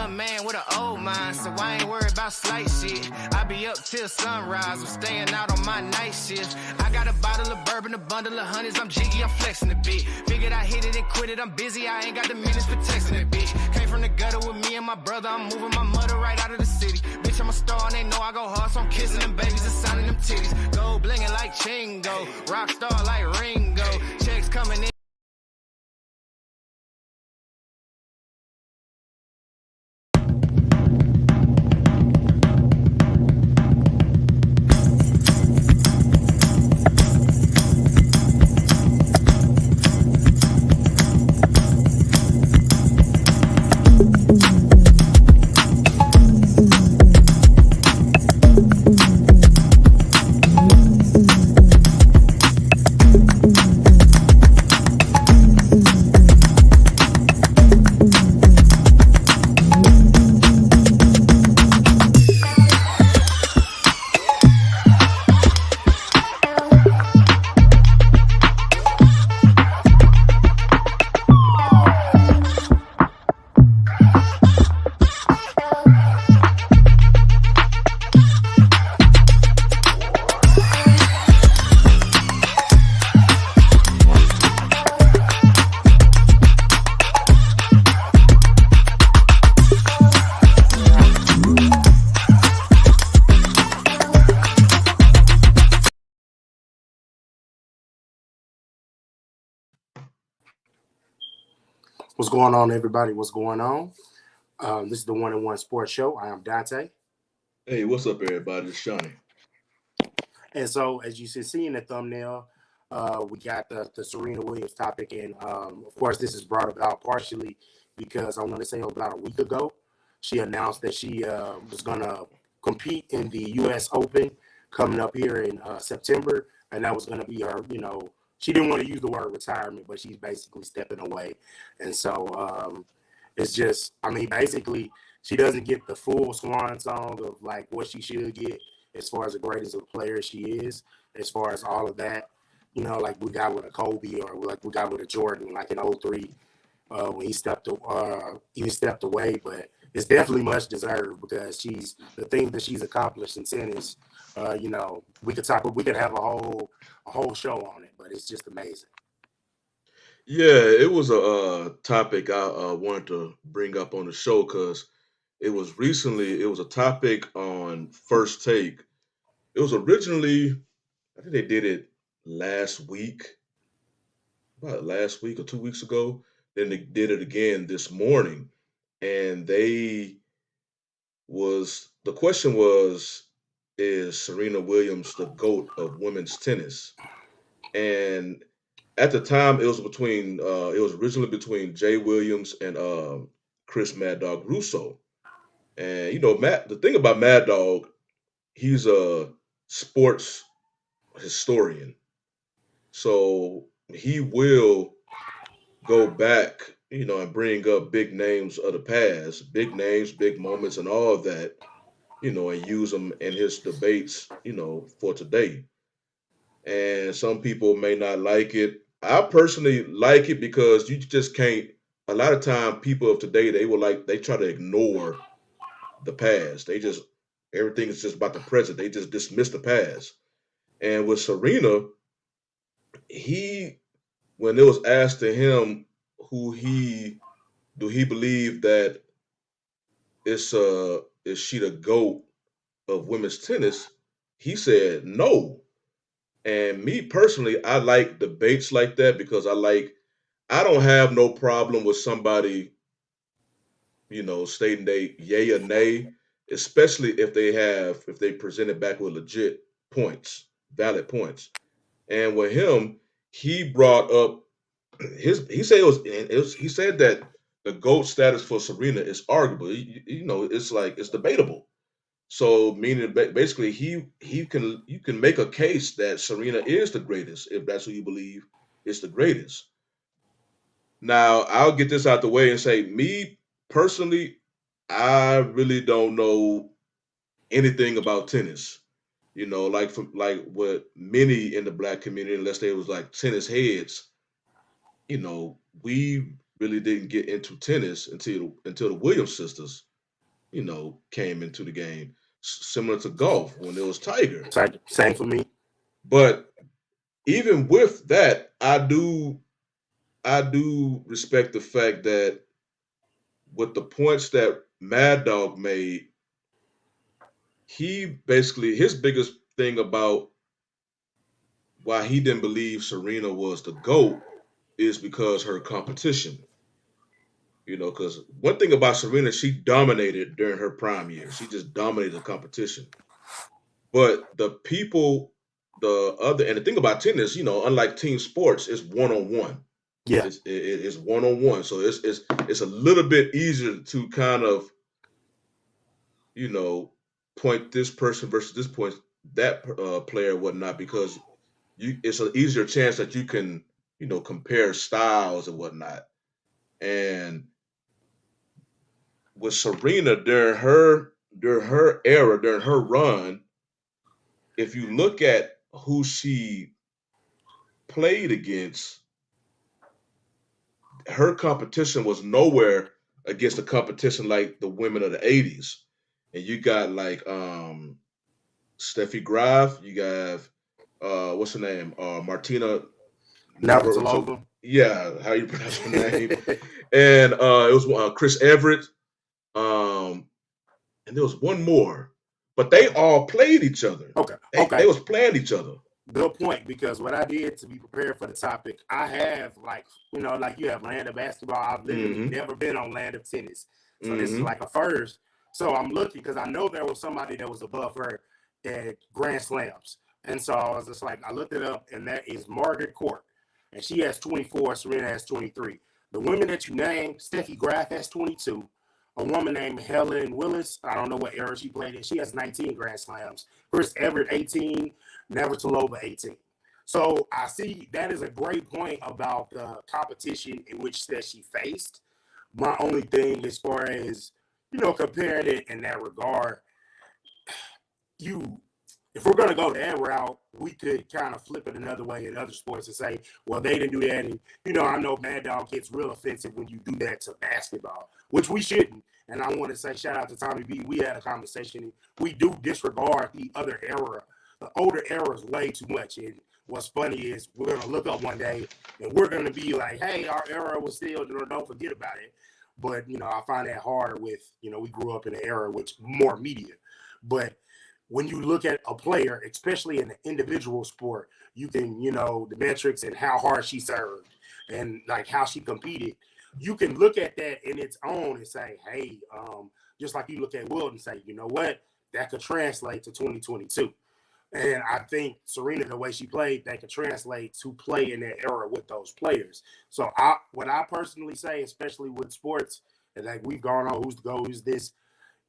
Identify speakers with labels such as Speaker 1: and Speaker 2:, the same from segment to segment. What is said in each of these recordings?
Speaker 1: young man with an old mind, so I ain't worried about slight shit. I be up till sunrise, I'm staying out on my night shift. I got a bottle of bourbon, a bundle of honeys, I'm jiggy, I'm flexing a bit. Figured I hit it and quit it, I'm busy, I ain't got the minutes for texting that bitch. Came from the gutter with me and my brother, I'm moving my mother right out of the city. Bitch, I'm a star and they know I go hard, so I'm kissing them babies and signing them titties. Gold blinging like Chingo, rock star like Ringo. Checks coming in.
Speaker 2: What's going on, everybody? What's going on? This is the One and One Sports Show. I am Dante.
Speaker 3: Hey, what's up, everybody? It's Shawnee.
Speaker 2: And so, as you can see in the thumbnail, we got the Serena Williams topic. And, of course, this is brought about partially because I want to say about a week ago, she announced that she was going to compete in the U.S. Open coming up here in September. And that was going to be her, she didn't want to use the word retirement, but she's basically stepping away. And so it's just, basically, she doesn't get the full swan song of like what she should get as far as the greatest of player she is, as far as all of that, like we got with a Kobe or like we got with a Jordan, like in 03 when he stepped away. But it's definitely much deserved because the things that she's accomplished in tennis. We could have a whole show on it, but it's just amazing.
Speaker 3: Yeah, it was a topic I wanted to bring up on the show because it was a topic on First Take. It was originally, I think they did it about last week or 2 weeks ago. Then they did it again this morning. And the question was, is Serena Williams the GOAT of women's tennis? And at the time, it was originally between Jay Williams and Chris Mad Dog Russo. And the thing about Mad Dog, he's a sports historian, so he will go back, and bring up big names of the past, big names, big moments, and all of that, and use them in his debates, for today. And some people may not like it. I personally like it because you just can't. A lot of time, people of today they try to ignore the past. Everything is just about the present. They just dismiss the past. And with Serena, when it was asked to him do he believe that is she the GOAT of women's tennis, he said no. And me personally, I like debates like that because I don't have no problem with somebody, stating they yay or nay, especially if they present it back with legit points, valid points. And with him, he brought up he said that the GOAT status for Serena is arguable. It's debatable. So meaning basically you can make a case that Serena is the greatest if that's who you believe is the greatest. Now I'll get this out the way and say, me personally, I really don't know anything about tennis. Like what many in the black community, unless they was like tennis heads, we really didn't get into tennis until the Williams sisters. came into the game, similar to golf when it was Tiger.
Speaker 2: Same for me.
Speaker 3: But even with that, I do respect the fact that with the points that Mad Dog made, he basically, his biggest thing about why he didn't believe Serena was the GOAT is because her competition. Because one thing about Serena, she dominated during her prime years. She just dominated the competition. But the people, and the thing about tennis, unlike team sports, it's one-on-one.
Speaker 2: Yeah.
Speaker 3: It's one-on-one. So it's a little bit easier to kind of, point this person versus this point, that player, whatnot, because it's an easier chance that you can, compare styles and whatnot. And with Serena during her era, during her run, if you look at who she played against, her competition was nowhere against the competition like the women of the 80s. And you got like Steffi Graf, you got what's her name? Martina
Speaker 2: Navratilova.
Speaker 3: Yeah, how you pronounce her name? And it was Chris Everett. And there was one more, but they all played each other.
Speaker 2: Okay.
Speaker 3: They was playing each other.
Speaker 2: Good point, because what I did to be prepared for the topic, I have like you have land of basketball. I've literally never been on land of tennis. So this is like a first. So I'm looking because I know there was somebody that was above her at Grand Slams. And so I was just like, I looked it up, and that is Margaret Court. And she has 24, Serena has 23. The women that you named, Steffi Graf has 22. A woman named Helen Willis, I don't know what era she played in. She has 19 Grand Slams. Chris Everett, 18. Navratilova, 18. So I see that is a great point about the competition in which that she faced. My only thing as far as, comparing it in that regard, if we're going to go that route, we could kind of flip it another way in other sports and say, well, they didn't do that. And, I know Mad Dog gets real offensive when you do that to basketball, which we shouldn't. And I want to say shout out to Tommy B. We had a conversation. We do disregard the other era. The older era is way too much. And what's funny is we're going to look up one day and we're going to be like, hey, our era was still, don't forget about it. But, I find that harder with, we grew up in an era with more media. But when you look at a player, especially in an individual sport, you can, the metrics and how hard she served and like how she competed, you can look at that in its own and say, hey, just like you look at Wilt and say, you know what, that could translate to 2022. And I think Serena, the way she played, that could translate to play in that era with those players. So what I personally say, especially with sports, and like we've gone on who's the GOAT, who's this,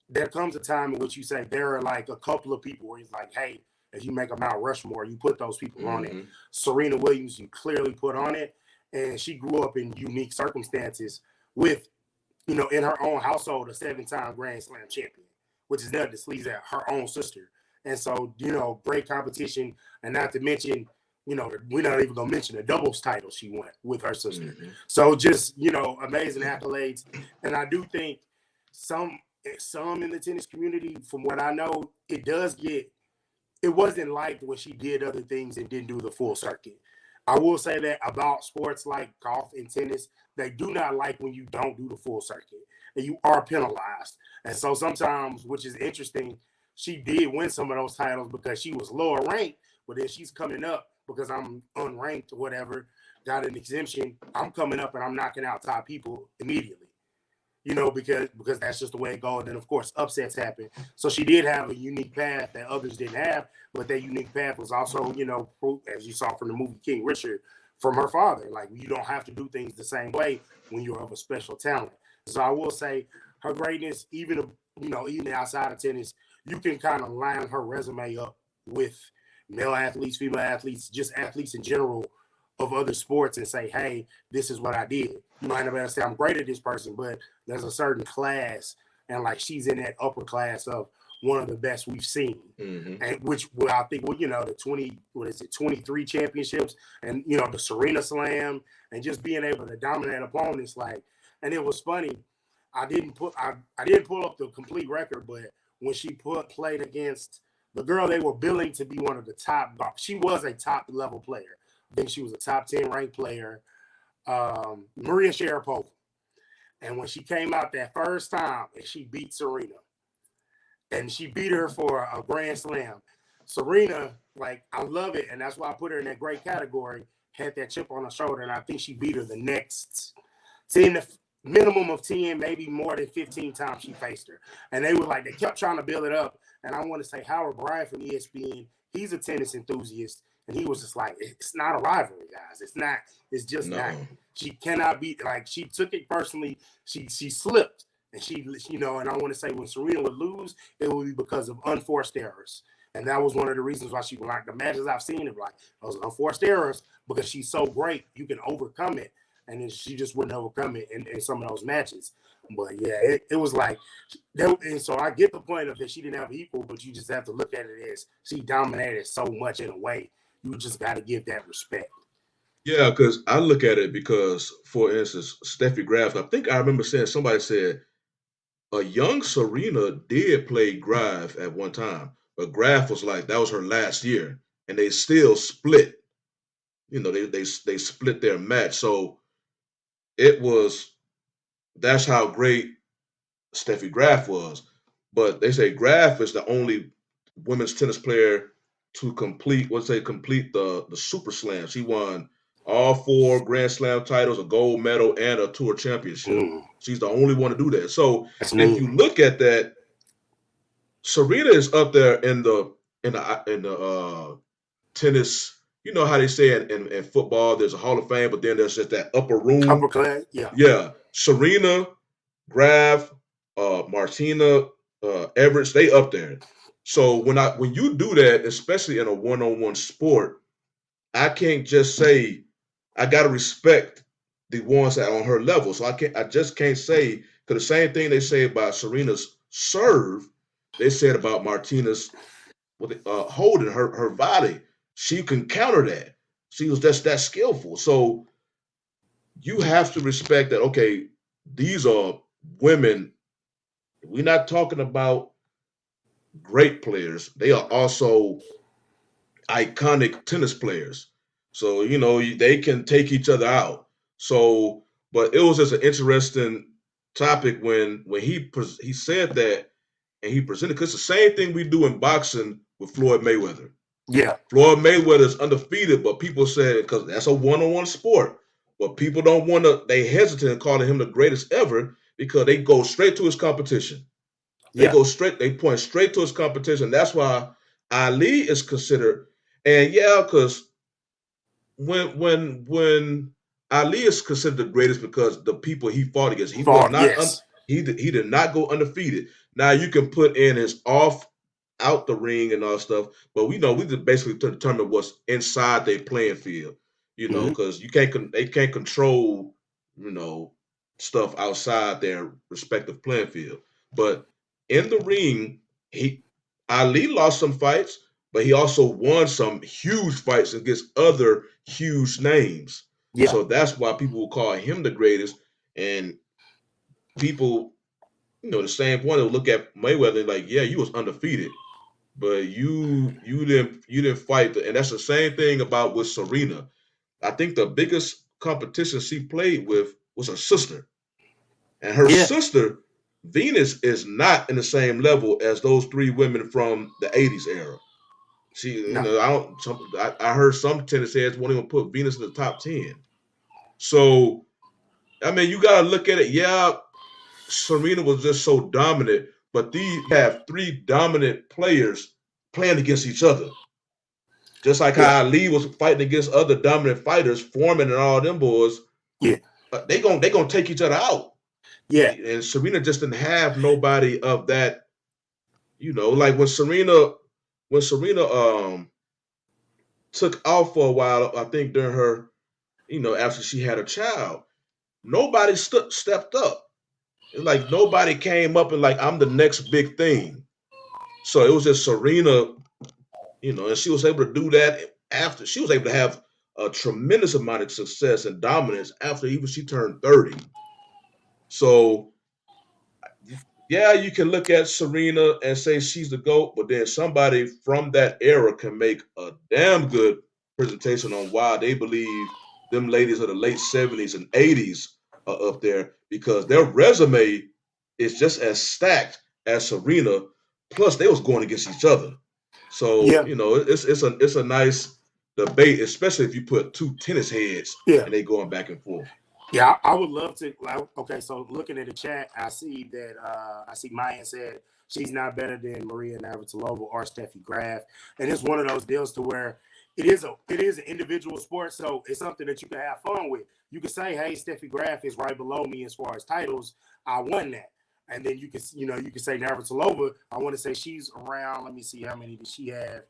Speaker 2: there comes a time in which you say there are like a couple of people where it's like, hey, if you make a Mount Rushmore, you put those people on it. Serena Williams, you clearly put on it. And she grew up in unique circumstances with, in her own household, a 7-time Grand Slam champion, which is nothing to sneeze at, her own sister. And so, great competition. And not to mention, we're not even going to mention the doubles title she won with her sister. So just, amazing accolades. And I do think some in the tennis community, from what I know, it wasn't liked when she did other things and didn't do the full circuit. I will say that about sports like golf and tennis, they do not like when you don't do the full circuit and you are penalized. And so sometimes, which is interesting, she did win some of those titles because she was lower ranked, but then she's coming up because I'm unranked or whatever, got an exemption. I'm coming up and I'm knocking out top people immediately. Because that's just the way it goes. And of course, upsets happen. So she did have a unique path that others didn't have, but that unique path was also, as you saw from the movie King Richard, from her father. Like, you don't have to do things the same way when you're of a special talent. So I will say her greatness, even outside of tennis, you can kind of line her resume up with male athletes, female athletes, just athletes in general of other sports and say, hey, this is what I did. You might not be able to say I'm great at this person, but there's a certain class, and like she's in that upper class of one of the best we've seen. And which I think, the 23 championships and, the Serena Slam and just being able to dominate opponents. And it was funny. I didn't pull up the complete record, but when she played against the girl they were billing to be one of the top, she was a top level player. I think she was a top 10 ranked player, Maria Sharapova. And when she came out that first time and she beat Serena, and she beat her for a Grand Slam, Serena, like, I love it, and that's why I put her in that great category, had that chip on her shoulder, and I think she beat her the next 10, minimum of 10, maybe more than 15 times she faced her. And they kept trying to build it up. And I want to say Howard Bryant from ESPN, he's a tennis enthusiast, and he was just like, it's not a rivalry, guys. It's just not. She cannot be, like, she took it personally. She slipped. And and I want to say when Serena would lose, it would be because of unforced errors. And that was one of the reasons why she, like, the matches I've seen, it like those unforced errors, because she's so great, you can overcome it. And then she just wouldn't overcome it in some of those matches. But yeah, it was like, and so I get the point of that she didn't have equal, but you just have to look at it as she dominated so much in a way. You just got to give that respect.
Speaker 3: Yeah, because I look at it because, for instance, Steffi Graf, I think I remember somebody said a young Serena did play Graf at one time, but Graf was like, that was her last year, and they still split. They split their match. So that's how great Steffi Graf was. But they say Graf is the only women's tennis player to complete the Super Slam. She won all 4 Grand Slam titles, a gold medal, and a tour championship. She's the only one to do that. So if you look at that, Serena is up there in the tennis. You know how they say in football, there's a Hall of Fame, but then there's just that upper room.
Speaker 2: Upper class, yeah.
Speaker 3: Yeah. Serena, Graf, Martina, Everett, they up there. So when you do that, especially in a one-on-one sport, I can't just say, I gotta respect the ones that are on her level. So I just can't say, because the same thing they say about Serena's serve, they said about Martina's holding her body. She can counter that. She was just that skillful. So you have to respect that, okay, these are women. We're not talking about great players. They are also iconic tennis players. So, they can take each other out. So, but it was just an interesting topic when he said that, and he presented, because it's the same thing we do in boxing with Floyd Mayweather.
Speaker 2: Yeah.
Speaker 3: Floyd Mayweather is undefeated, but people said, because that's a one-on-one sport, but people don't want to, they hesitate in calling him the greatest ever because they go straight to his competition. They point straight to his competition. That's why Ali is considered, and because when Ali is considered the greatest because the people he fought against, he did not go undefeated. Now you can put in his out the ring and all stuff, but we just basically determine what's inside their playing field, because they can't control, stuff outside their respective playing field. But in the ring, Ali lost some fights, but he also won some huge fights against other huge names. Yeah. So that's why people will call him the greatest. And people, the same point, they'll look at Mayweather like, yeah, you was undefeated, but you didn't fight. And that's the same thing with Serena. I think the biggest competition she played with was her sister. And her sister, Venus, is not in the same level as those 3 women from the 80s era. I heard some tennis heads won't even put Venus in the top 10. So, I mean, you got to look at it. Yeah, Serena was just so dominant, but these have 3 dominant players playing against each other. Just like how Ali was fighting against other dominant fighters, Foreman and all them boys. Yeah, they gonna take each other out. Yeah, and Serena just didn't have nobody of that. Like when Serena took off for a while, I think during her, after she had a child, nobody stepped up. It's like nobody came up and like, I'm the next big thing. So it was just Serena, and she was able to do that after she was able to have a tremendous amount of success and dominance after even she turned 30. So yeah, you can look at Serena and say she's the GOAT, but then somebody from that era can make a damn good presentation on why they believe them ladies of the late 70s and 80s are up there because their resume is just as stacked as Serena. Plus, they was going against each other. So,
Speaker 2: Yeah,
Speaker 3: it's a nice debate, especially if you put two tennis heads
Speaker 2: yeah.
Speaker 3: and they going back and forth.
Speaker 2: Yeah, I would love to. Like, okay, so looking at the chat, I see that I see Maya said she's not better than Maria Navratilova or Steffi Graf, and it's one of those deals to where it is an individual sport, so it's something that you can have fun with. You can say, "Hey, Steffi Graf is right below me as far as titles. I won that," and then you can say Navratilova. I want to say she's around. Let me see how many did she have.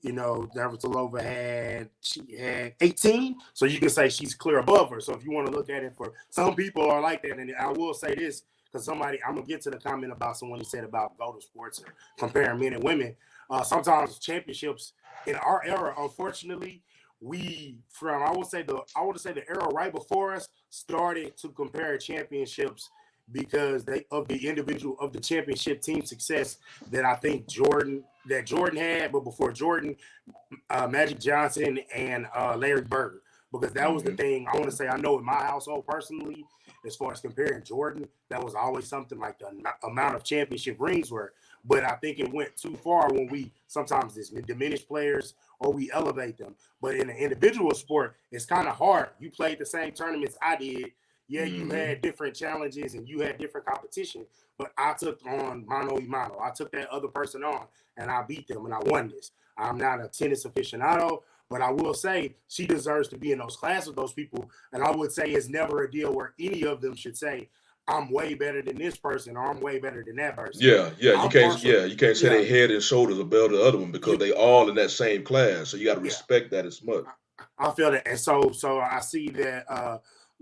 Speaker 2: Navratilova she had 18, so you can say she's clear above her. So if you want to look at it, for some people are like that, and I will say this because I'm gonna get to the comment about someone who said about go to sports and comparing men and women. Sometimes championships in our era, unfortunately, I want to say the era right before us started to compare championships because of the championship team success that I think Jordan had, but before Jordan, Magic Johnson and Larry Bird, because that was the
Speaker 3: Hmm.
Speaker 2: thing. I want to say I know in my household personally, as far as comparing Jordan, that was always something like the amount of championship rings were. But I think it went too far when we sometimes diminish players or we elevate them. But in an individual sport, it's kind of hard. You played the same tournaments I did. Yeah, you
Speaker 3: Hmm.
Speaker 2: had different challenges and you had different competition, but I took on mano y mano. I took that other person on and I beat them and I won this. I'm not a tennis aficionado, but I will say she deserves to be in those classes with those people. And I would say it's never a deal where any of them should say, I'm way better than this person or I'm way better than that person.
Speaker 3: Yeah, yeah,
Speaker 2: I'm partial.
Speaker 3: you can't say
Speaker 2: Yeah,
Speaker 3: they head and shoulders above the other one because
Speaker 2: you,
Speaker 3: they all in that same class. So you got to
Speaker 2: yeah.
Speaker 3: respect that as much.
Speaker 2: I feel that, and so I see that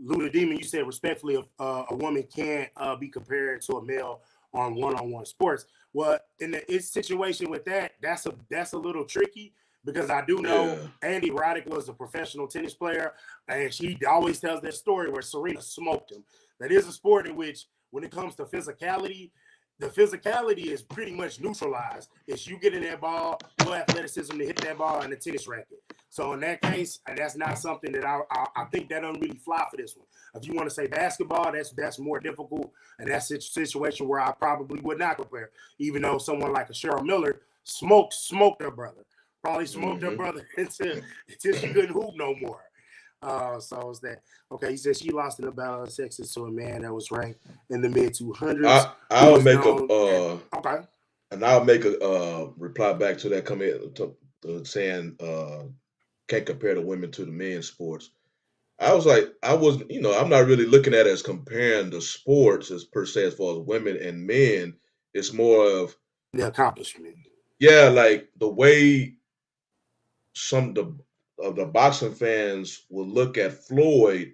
Speaker 2: Luda Demon, you said respectfully, a woman can't be compared to a male on one-on-one sports. Well, in the situation with that, that's a little tricky because I do know
Speaker 3: Yeah,
Speaker 2: Andy Roddick was a professional tennis player, and she always tells that story where Serena smoked him. That is a sport in which, when it comes to physicality, the physicality is pretty much neutralized. It's you getting that ball, your athleticism to hit that ball, and the tennis racket. So in that case, that's not something that I think that doesn't really fly for this one. If you want to say basketball, that's more difficult, and that's a situation where I probably would not compare. Even though someone like a Cheryl Miller smoked her brother, probably smoked her
Speaker 3: hmm
Speaker 2: brother until she couldn't hoop no more. So it's that. Okay, he said she lost in a battle of sexes to a man that was ranked in the mid 200s, who
Speaker 3: I'll
Speaker 2: was
Speaker 3: make a
Speaker 2: known as okay.
Speaker 3: I'll make a reply back to that comment saying can't compare the women to the men's sports. I was like, I was, I'm not really looking at it as comparing the sports as per se as far as women and men. It's more of,
Speaker 2: The accomplishment.
Speaker 3: yeah, like the way some of the boxing fans will look at Floyd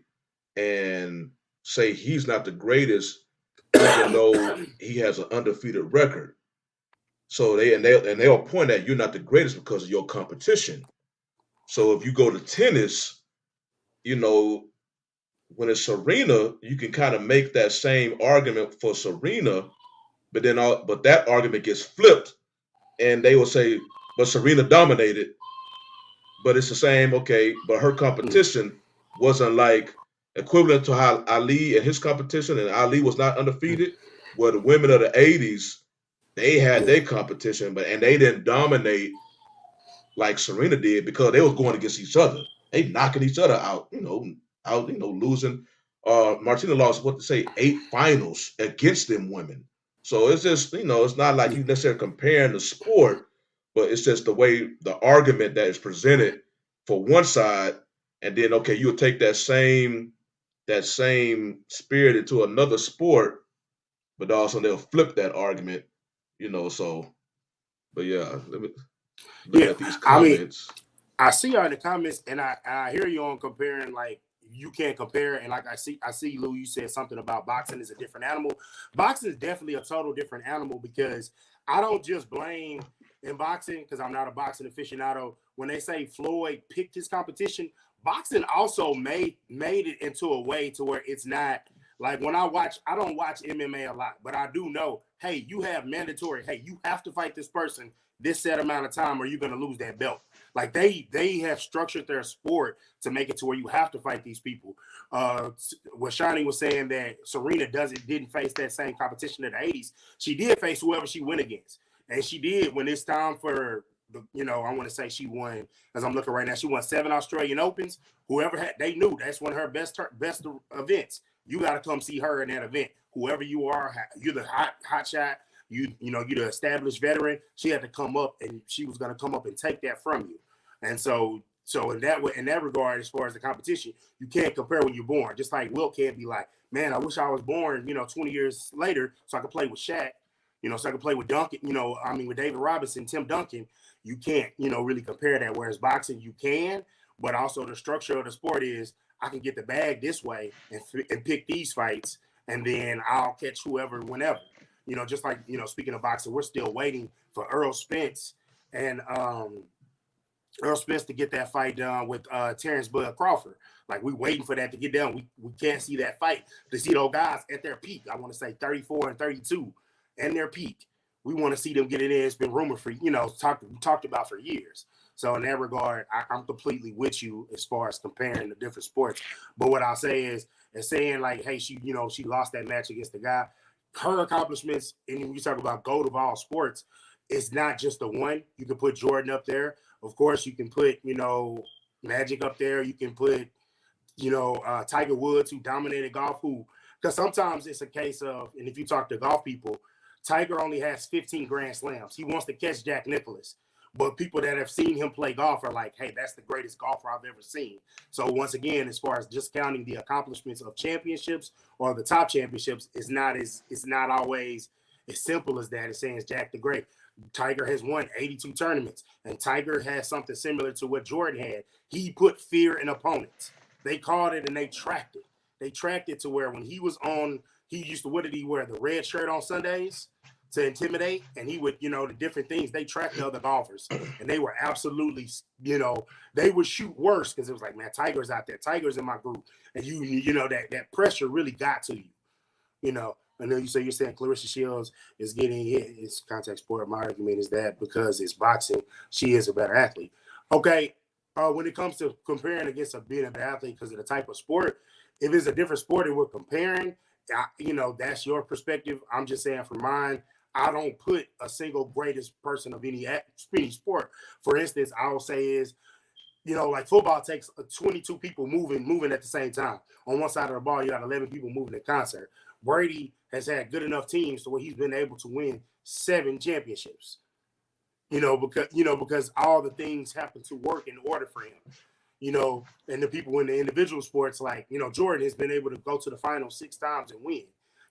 Speaker 3: and say he's not the greatest, even though he has an undefeated record. So they'll point at you're not the greatest because of your competition. So if you go to tennis, you know, when it's Serena, you can kind of make that same argument for Serena, but that argument gets flipped, and they will say, but Serena dominated, but it's the same. Okay, but her competition wasn't like equivalent to how Ali and his competition, and Ali was not undefeated. Where the women of the '80s, they had
Speaker 2: Yeah.
Speaker 3: their competition, and they didn't dominate like Serena did because they was going against each other. They knocking each other out, losing. Martina lost what to say 8 finals against them women. So it's just it's not like
Speaker 2: Yeah.
Speaker 3: you necessarily comparing the sport, but it's just the way the argument that is presented for one side, and then okay, you'll take that same spirit into another sport, but also they'll flip that argument, So, but yeah, looking
Speaker 2: Yeah.
Speaker 3: at these
Speaker 2: I mean,
Speaker 3: comments.
Speaker 2: I see you in the comments, and I hear you on comparing. Like you can't compare, and like I see Lou. You said something about boxing is a different animal. Boxing is definitely a total different animal because I don't just blame in boxing because I'm not a boxing aficionado. When they say Floyd picked his competition, boxing also made it into a way to where it's not Like when I don't watch MMA a lot, but I do know, hey, you have mandatory, hey, you have to fight this person this set amount of time or you're going to lose that belt. Like they have structured their sport to make it to where you have to fight these people. What Shani was saying that Serena didn't face that same competition in the 80s. She did face whoever she went against. And she did when it's time for I want to say she won, as I'm looking right now, she won 7 Australian Opens. Whoever they knew that's one of her best events. You got to come see her in that event. Whoever you are, you're the hot shot. You're the established veteran. She had to come up, and she was going to come up and take that from you. And so in that regard, as far as the competition, you can't compare when you're born. Just like Wilt can't be like, man, I wish I was born, 20 years later so I could play with Shaq, so I could play with Duncan, with David Robinson, Tim Duncan. You can't, really compare that. Whereas boxing, you can, but also the structure of the sport is I can get the bag this way and pick these fights, and then I'll catch whoever whenever. Just like, speaking of boxing, we're still waiting for Earl Spence and Earl Spence to get that fight done with Terrence Bud Crawford. Like, we waiting for that to get done. We can't see that fight to see those guys at their peak. I want to say 34 and 32 and their peak. We want to see them get it in. It's been rumored for, talked about for years. So in that regard, I'm completely with you as far as comparing the different sports. But what I'll say is saying like, hey, she lost that match against the guy. Her accomplishments, and when you talk about GOAT of all sports, it's not just the one. You can put Jordan up there. Of course, you can put, Magic up there. You can put, Tiger Woods, who dominated golf, because sometimes it's a case of, and if you talk to golf people, Tiger only has 15 Grand Slams. He wants to catch Jack Nicklaus. But people that have seen him play golf are like, hey, that's the greatest golfer I've ever seen. So once again, as far as just counting the accomplishments of championships or the top championships, it's not always as simple as that. It's saying it's Jack the Great. Tiger has won 82 tournaments, and Tiger has something similar to what Jordan had. He put fear in opponents. They called it and they tracked it. They tracked it to where when he was on, he used to, what did he wear? The red shirt on Sundays to intimidate, and he would, the different things. They tracked the other golfers, and they were absolutely, they would shoot worse because it was like, man, Tiger's out there. Tiger's in my group. And that pressure really got to you, I know you're saying Clarissa Shields is getting hit. It's contact sport. My argument is that because it's boxing, she is a better athlete. Okay, when it comes to comparing against being a better athlete because of the type of sport, if it's a different sport and we're comparing, that's your perspective. I'm just saying for mine, I don't put a single greatest person of any sport. For instance, I'll say is, like football takes 22 people moving at the same time. On one side of the ball, you got 11 people moving in concert. Brady has had good enough teams to where he's been able to win 7 championships. Because all the things happen to work in order for him. And the people in the individual sports, like, Jordan has been able to go to the finals 6 times and win.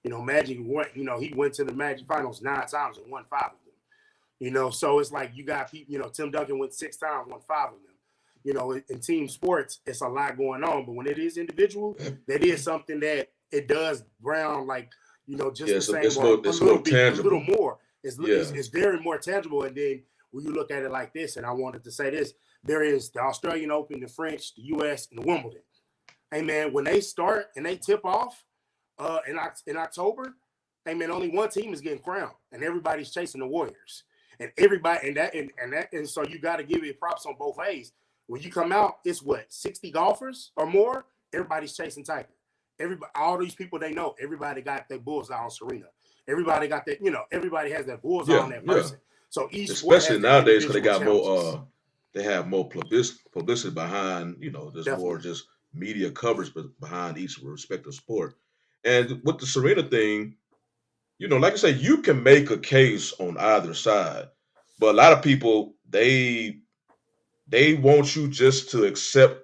Speaker 2: Magic went, he went to the Magic finals 9 times and won 5 of them. So it's like you got people, Tim Duncan went 6 times, won 5 of them. In team sports, it's a lot going on. But when it is individual, that is something that it does ground, like, just the same,
Speaker 3: it's
Speaker 2: a little more. It's very more tangible. And then when you look at it like this, and I wanted to say this, there is the Australian Open, the French, the U.S., and the Wimbledon. Hey, man, when they start and they tip off in October, hey, man, only one team is getting crowned, and everybody's chasing the Warriors. And everybody, and so you got to give it props on both ways. When you come out, it's 60 golfers or more. Everybody's chasing Tiger. All these people they know, everybody got their bullseye on Serena. Everybody got that, everybody has their bullseye on that person. So each,
Speaker 3: especially nowadays, because they got more, they have more publicity behind, there's Definitely. More just media coverage behind each respective sport. And with the Serena thing, like I say, you can make a case on either side, but a lot of people they want you just to accept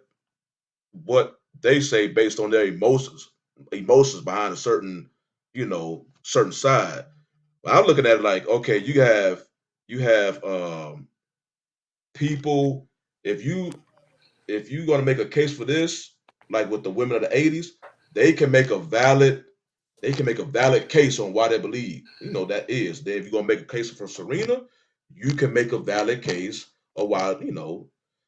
Speaker 3: what they say based on their emotions behind a certain side. But I'm looking at it like, okay, you have people, if you're going to make a case for this, like with the women of the 80s, they can make a valid case on why they believe that is. Then if you're going to make a case for Serena, you can make a valid case of why,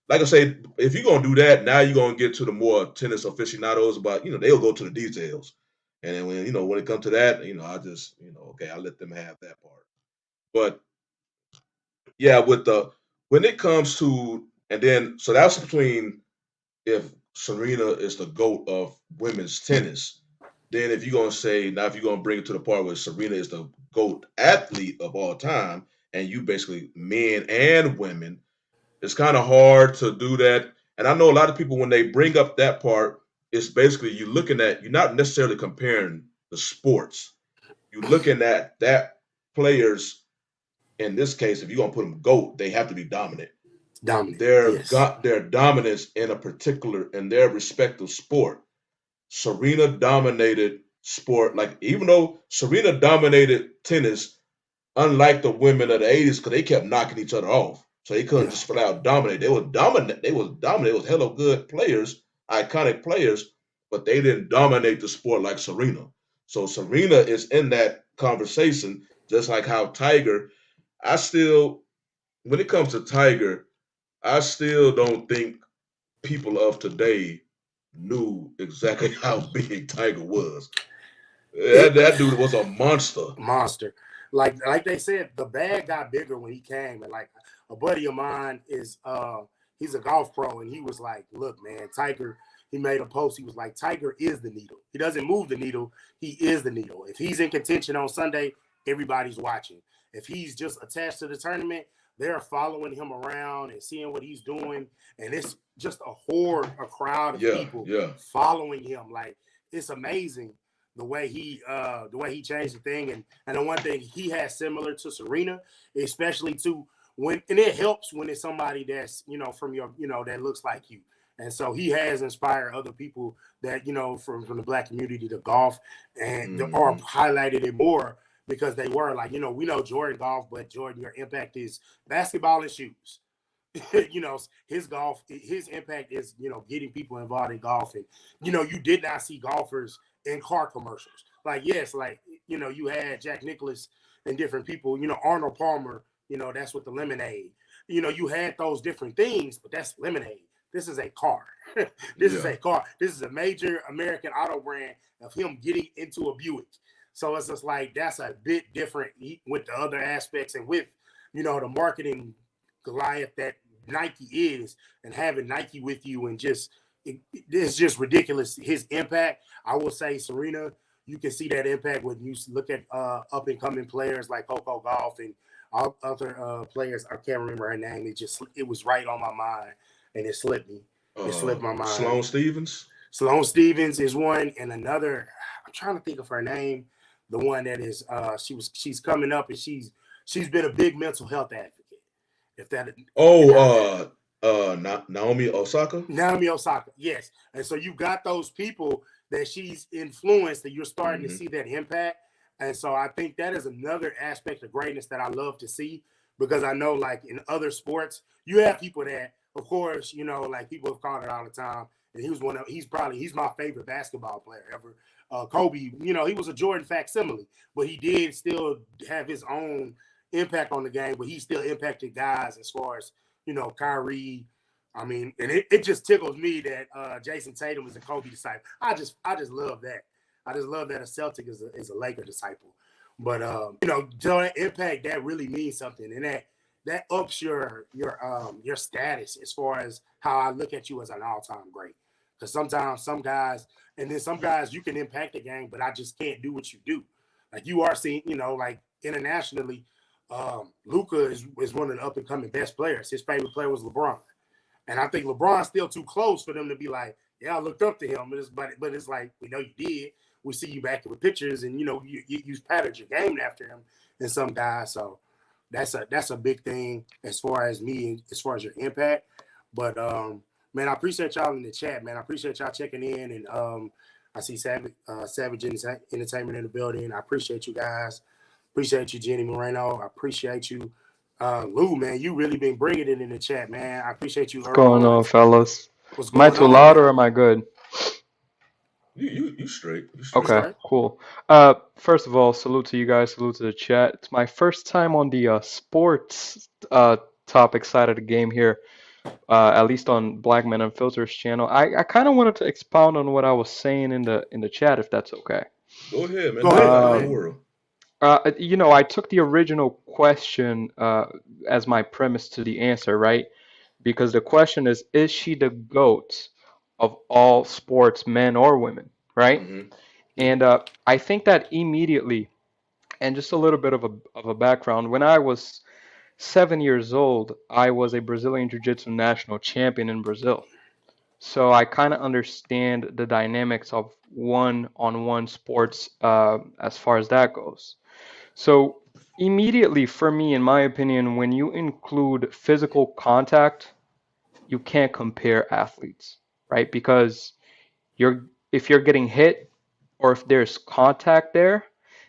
Speaker 3: like I say, if you're going to do that, now you're going to get to the more tennis aficionados about, they'll go to the details. And then when it comes to that, I just okay, I let them have that part. But yeah, when it comes to and then so that's between if Serena is the GOAT of women's tennis. Then if you're gonna say now if you're gonna bring it to the part where Serena is the GOAT athlete of all time, and you basically men and women, it's kind of hard to do that. And I know a lot of people when they bring up that part, it's basically you're not necessarily comparing the sports. You're looking at that players in this case, if you're gonna put them GOAT, they have to be dominant.
Speaker 2: Dominant.
Speaker 3: Their
Speaker 2: Yes.
Speaker 3: their dominance in their respective sport. Serena dominated sport. Like even though Serena dominated tennis, unlike the women of the 80s, because they kept knocking each other off. So they couldn't
Speaker 2: Yeah.
Speaker 3: just flat out dominate. They were dominant. They was dominant. They was hella good players, iconic players, but they didn't dominate the sport like Serena. So Serena is in that conversation, just like how Tiger. I still, when it comes to Tiger, I still don't think people of today knew exactly how big Tiger was.
Speaker 2: It
Speaker 3: That dude was a monster.
Speaker 2: monster. Like they said, the bag got bigger when he came. And like a buddy of mine is he's a golf pro, and he was like, look, man, Tiger, he made a post. He was like, Tiger is the needle. He doesn't move the needle, he is the needle. If he's in contention on Sunday, everybody's watching. If he's just attached to the tournament, they're following him around and seeing what he's doing. And it's just a crowd of
Speaker 3: Yeah,
Speaker 2: people
Speaker 3: yeah.
Speaker 2: following him. Like it's amazing the way he changed the thing. And the one thing he has similar to Serena, especially to when, and it helps when it's somebody that's from your that looks like you. And so he has inspired other people that from the black community to golf, and or
Speaker 3: Mhm.
Speaker 2: highlighted it more because they were like, we know Jordan golf, but Jordan, your impact is basketball and shoes. His impact is getting people involved in golf. And you did not see golfers in car commercials. Like, yes, like you had Jack Nicklaus and different people, Arnold Palmer, that's with the lemonade. You had those different things, but that's lemonade. This is a car. This is
Speaker 3: Yeah.
Speaker 2: a car. This is a major American auto brand of him getting into a Buick. So it's just like that's a bit different with the other aspects, and with the marketing Goliath that Nike is, and having Nike with you, and it's just ridiculous his impact. I will say Serena, you can see that impact when you look at up and coming players like Coco Golf and all other players. I can't remember her name. It was right on my mind, and it slipped me. It slipped my mind.
Speaker 3: Sloane Stevens.
Speaker 2: Sloane Stevens is one, and another. I'm trying to think of her name. The one that is she's coming up, and she's been a big mental health advocate. If that
Speaker 3: Naomi Osaka.
Speaker 2: Naomi Osaka, yes. And so you got those people that she's influenced, that you're starting to
Speaker 3: Hmm.
Speaker 2: see that impact. And so I think that is another aspect of greatness that I love to see, because I know like in other sports, you have people that, of course, like people have called it all the time. And he's my favorite basketball player ever. Kobe, he was a Jordan facsimile, but he did still have his own impact on the game, but he still impacted guys as far as, Kyrie. I mean, and it just tickles me that Jason Tatum is a Kobe disciple. I just love that. I just love that a Celtic is a Laker disciple. But so that impact, that really means something, and that ups your status as far as how I look at you as an all-time great. Because sometimes some guys, and then some guys, you can impact the game, but I just can't do what you do. Like you are seeing, like internationally, Luka is one of the up and coming best players. His favorite player was LeBron. And I think LeBron's still too close for them to be like, yeah, I looked up to him. But it's like, we know you did. We see you back with pictures, and you patterned your game after him and some guys. So that's a big thing as far as me, as far as your impact. But man, I appreciate y'all in the chat, man. I appreciate y'all checking in, and I see Savage Entertainment in the building. I appreciate you guys. Appreciate you, Jenny Moreno. I appreciate you. Lou, man, you really been bringing it in the chat, man. I appreciate you,
Speaker 4: What's going
Speaker 2: Erwan.
Speaker 4: on, fellas?
Speaker 2: What's
Speaker 4: Am I
Speaker 2: going
Speaker 4: too
Speaker 2: on,
Speaker 4: loud or
Speaker 2: man?
Speaker 4: am I good?
Speaker 3: You straight. You
Speaker 2: You
Speaker 3: straight.
Speaker 4: Okay,
Speaker 2: straight?
Speaker 4: cool. First of all, salute to you guys, salute to the chat. It's my first time on the sports topic side of the game here, at least on Black Man Unfiltered's channel. I kind of wanted to expound on what I was saying in the chat, if that's okay.
Speaker 3: Go ahead, man.
Speaker 2: Go
Speaker 3: Who
Speaker 2: ahead.
Speaker 3: won?
Speaker 2: Go
Speaker 3: Who won the
Speaker 2: ahead.
Speaker 4: Um,
Speaker 3: world?
Speaker 4: I took the original question as my premise to the answer, right? Because the question is she the GOAT of all sports, men or women, right?
Speaker 3: Mm-hmm.
Speaker 2: Yeah.
Speaker 4: And I think that immediately, and just a little bit of a background, when I was 7 years old, I was a Brazilian Jiu-Jitsu national champion in Brazil. So I kind of understand the dynamics of one-on-one sports as far as that goes. So immediately for me, in my opinion, when you include physical contact, you can't compare athletes, right? Because you're if you're getting hit or if there's contact there,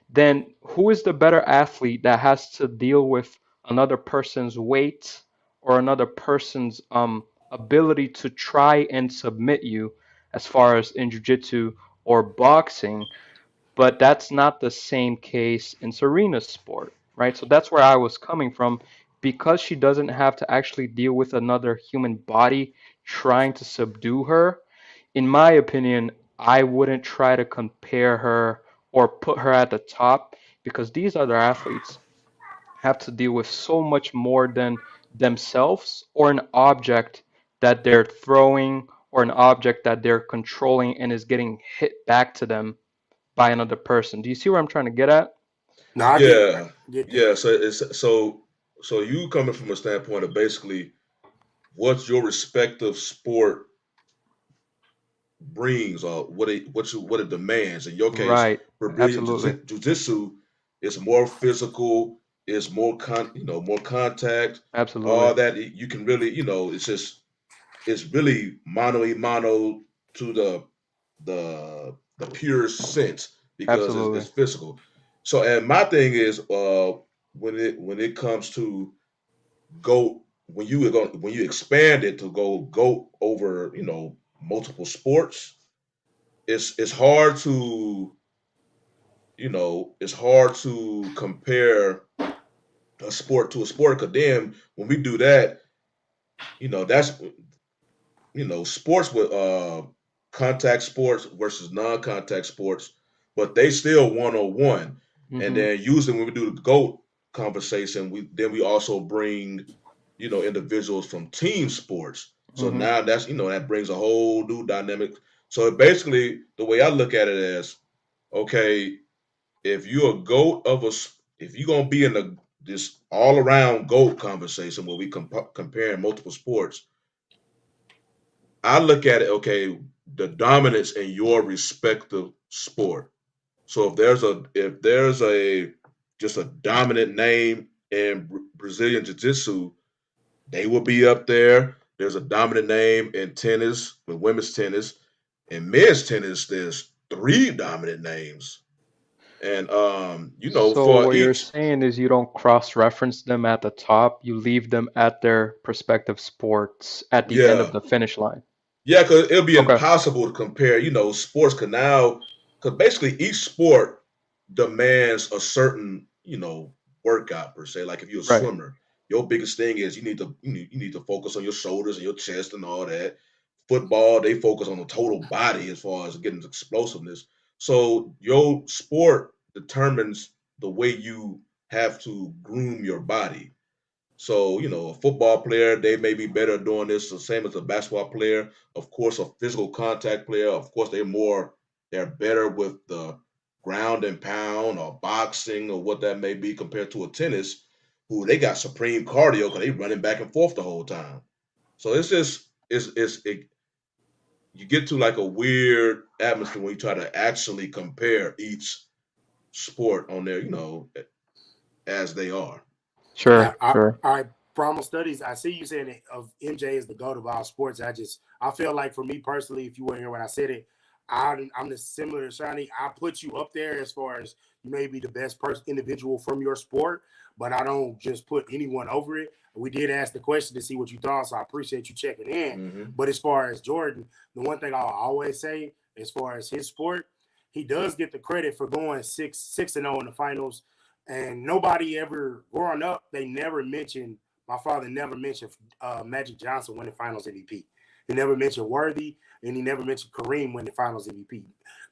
Speaker 4: then who is the better athlete that has to deal with another person's weight or another person's ability to try and submit you as far as in jiu-jitsu or boxing, but that's not the same case in Serena's sport, right? So that's where I was coming from. Because she doesn't have to actually deal with another human body trying to subdue her, in my opinion, I wouldn't try to compare her or put her at the top because these other athletes have to deal with so much more than themselves or an object that they're throwing or an object that they're controlling and is getting hit back to them by another person. Do you see where I'm trying to get at?
Speaker 2: No, I get
Speaker 3: Yeah,
Speaker 2: get that.
Speaker 3: yeah. So you coming from a standpoint of basically what your respective sport brings or what it demands. In your case,
Speaker 4: Right.
Speaker 3: for Brazilian
Speaker 4: Absolutely.
Speaker 3: Jiu-Jitsu, it's more physical, it's more more contact,
Speaker 4: Absolutely.
Speaker 3: all that. You can really, it's really mano a mano to the purest sense because it's
Speaker 4: Absolutely.
Speaker 3: physical. So, and my thing is, when it comes to go when you expand it to go over multiple sports, it's hard to it's hard to compare a sport to a sport, because then when we do that, that's sports with contact sports versus non-contact sports, but they still 101. And
Speaker 4: Mm-hmm.
Speaker 3: then usually when we do the GOAT conversation, we also bring individuals from team sports. So
Speaker 4: Mm-hmm.
Speaker 3: now that's that brings a whole new dynamic. So basically, the way I look at it is, okay, if you're a GOAT if you're gonna be in this all around GOAT conversation where we comparing multiple sports, I look at it, okay, the dominance in your respective sport. So if there's a just a dominant name in Brazilian Jiu-Jitsu, they will be up there. There's a dominant name in tennis, with women's tennis. In men's tennis, there's three dominant names. And
Speaker 4: So
Speaker 3: for
Speaker 4: what you're
Speaker 3: each,
Speaker 4: saying is you don't cross-reference them at the top, you leave them at their respective sports at the end of
Speaker 3: yeah,
Speaker 4: the finish line.
Speaker 3: yeah, because it'll be
Speaker 4: Okay.
Speaker 3: impossible to compare, sports can now, because basically each sport demands a certain, workout per se. Like if you're a
Speaker 4: Right.
Speaker 3: swimmer, your biggest thing is you need to focus on your shoulders and your chest and all that. Football, they focus on the total body as far as getting explosiveness. So your sport determines the way you have to groom your body. So, a football player, they may be better doing this, the same as a basketball player. Of course, a physical contact player, of course, they're better with the ground and pound or boxing or what that may be compared to a tennis, who they got supreme cardio because they running back and forth the whole time. So it's just, you get to like a weird atmosphere when you try to actually compare each sport on there, as they are.
Speaker 2: Now,
Speaker 4: Sure, sure.
Speaker 2: I from studies, I see you saying it of MJ is the GOAT of all sports. I feel like for me personally, if you weren't here when I said it, I'm the similar to Shani. I put you up there as far as you may be the best individual from your sport, but I don't just put anyone over it. We did ask the question to see what you thought, so I appreciate you checking in.
Speaker 3: Hmm.
Speaker 2: But as far as Jordan, the one thing I'll always say, as far as his sport, he does get the credit for going 6-0 in the finals. And nobody ever growing up, they never mentioned. My father never mentioned Magic Johnson winning Finals MVP. He never mentioned Worthy, and he never mentioned Kareem winning Finals MVP.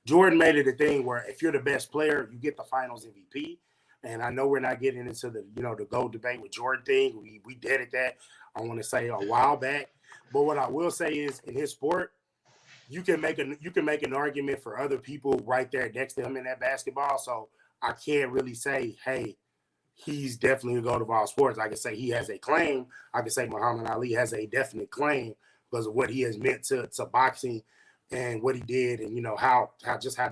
Speaker 2: Jordan made it a thing where if you're the best player, you get the Finals MVP. And I know we're not getting into the the GOAT debate with Jordan thing. We did at that. I want to say a while back. But what I will say is, in his sport, you can make an argument for other people right there next to him in that basketball. So I can't really say, hey, he's definitely a GOAT of all sports. I can say he has a claim. I can say Muhammad Ali has a definite claim because of what he has meant to boxing and what he did, and how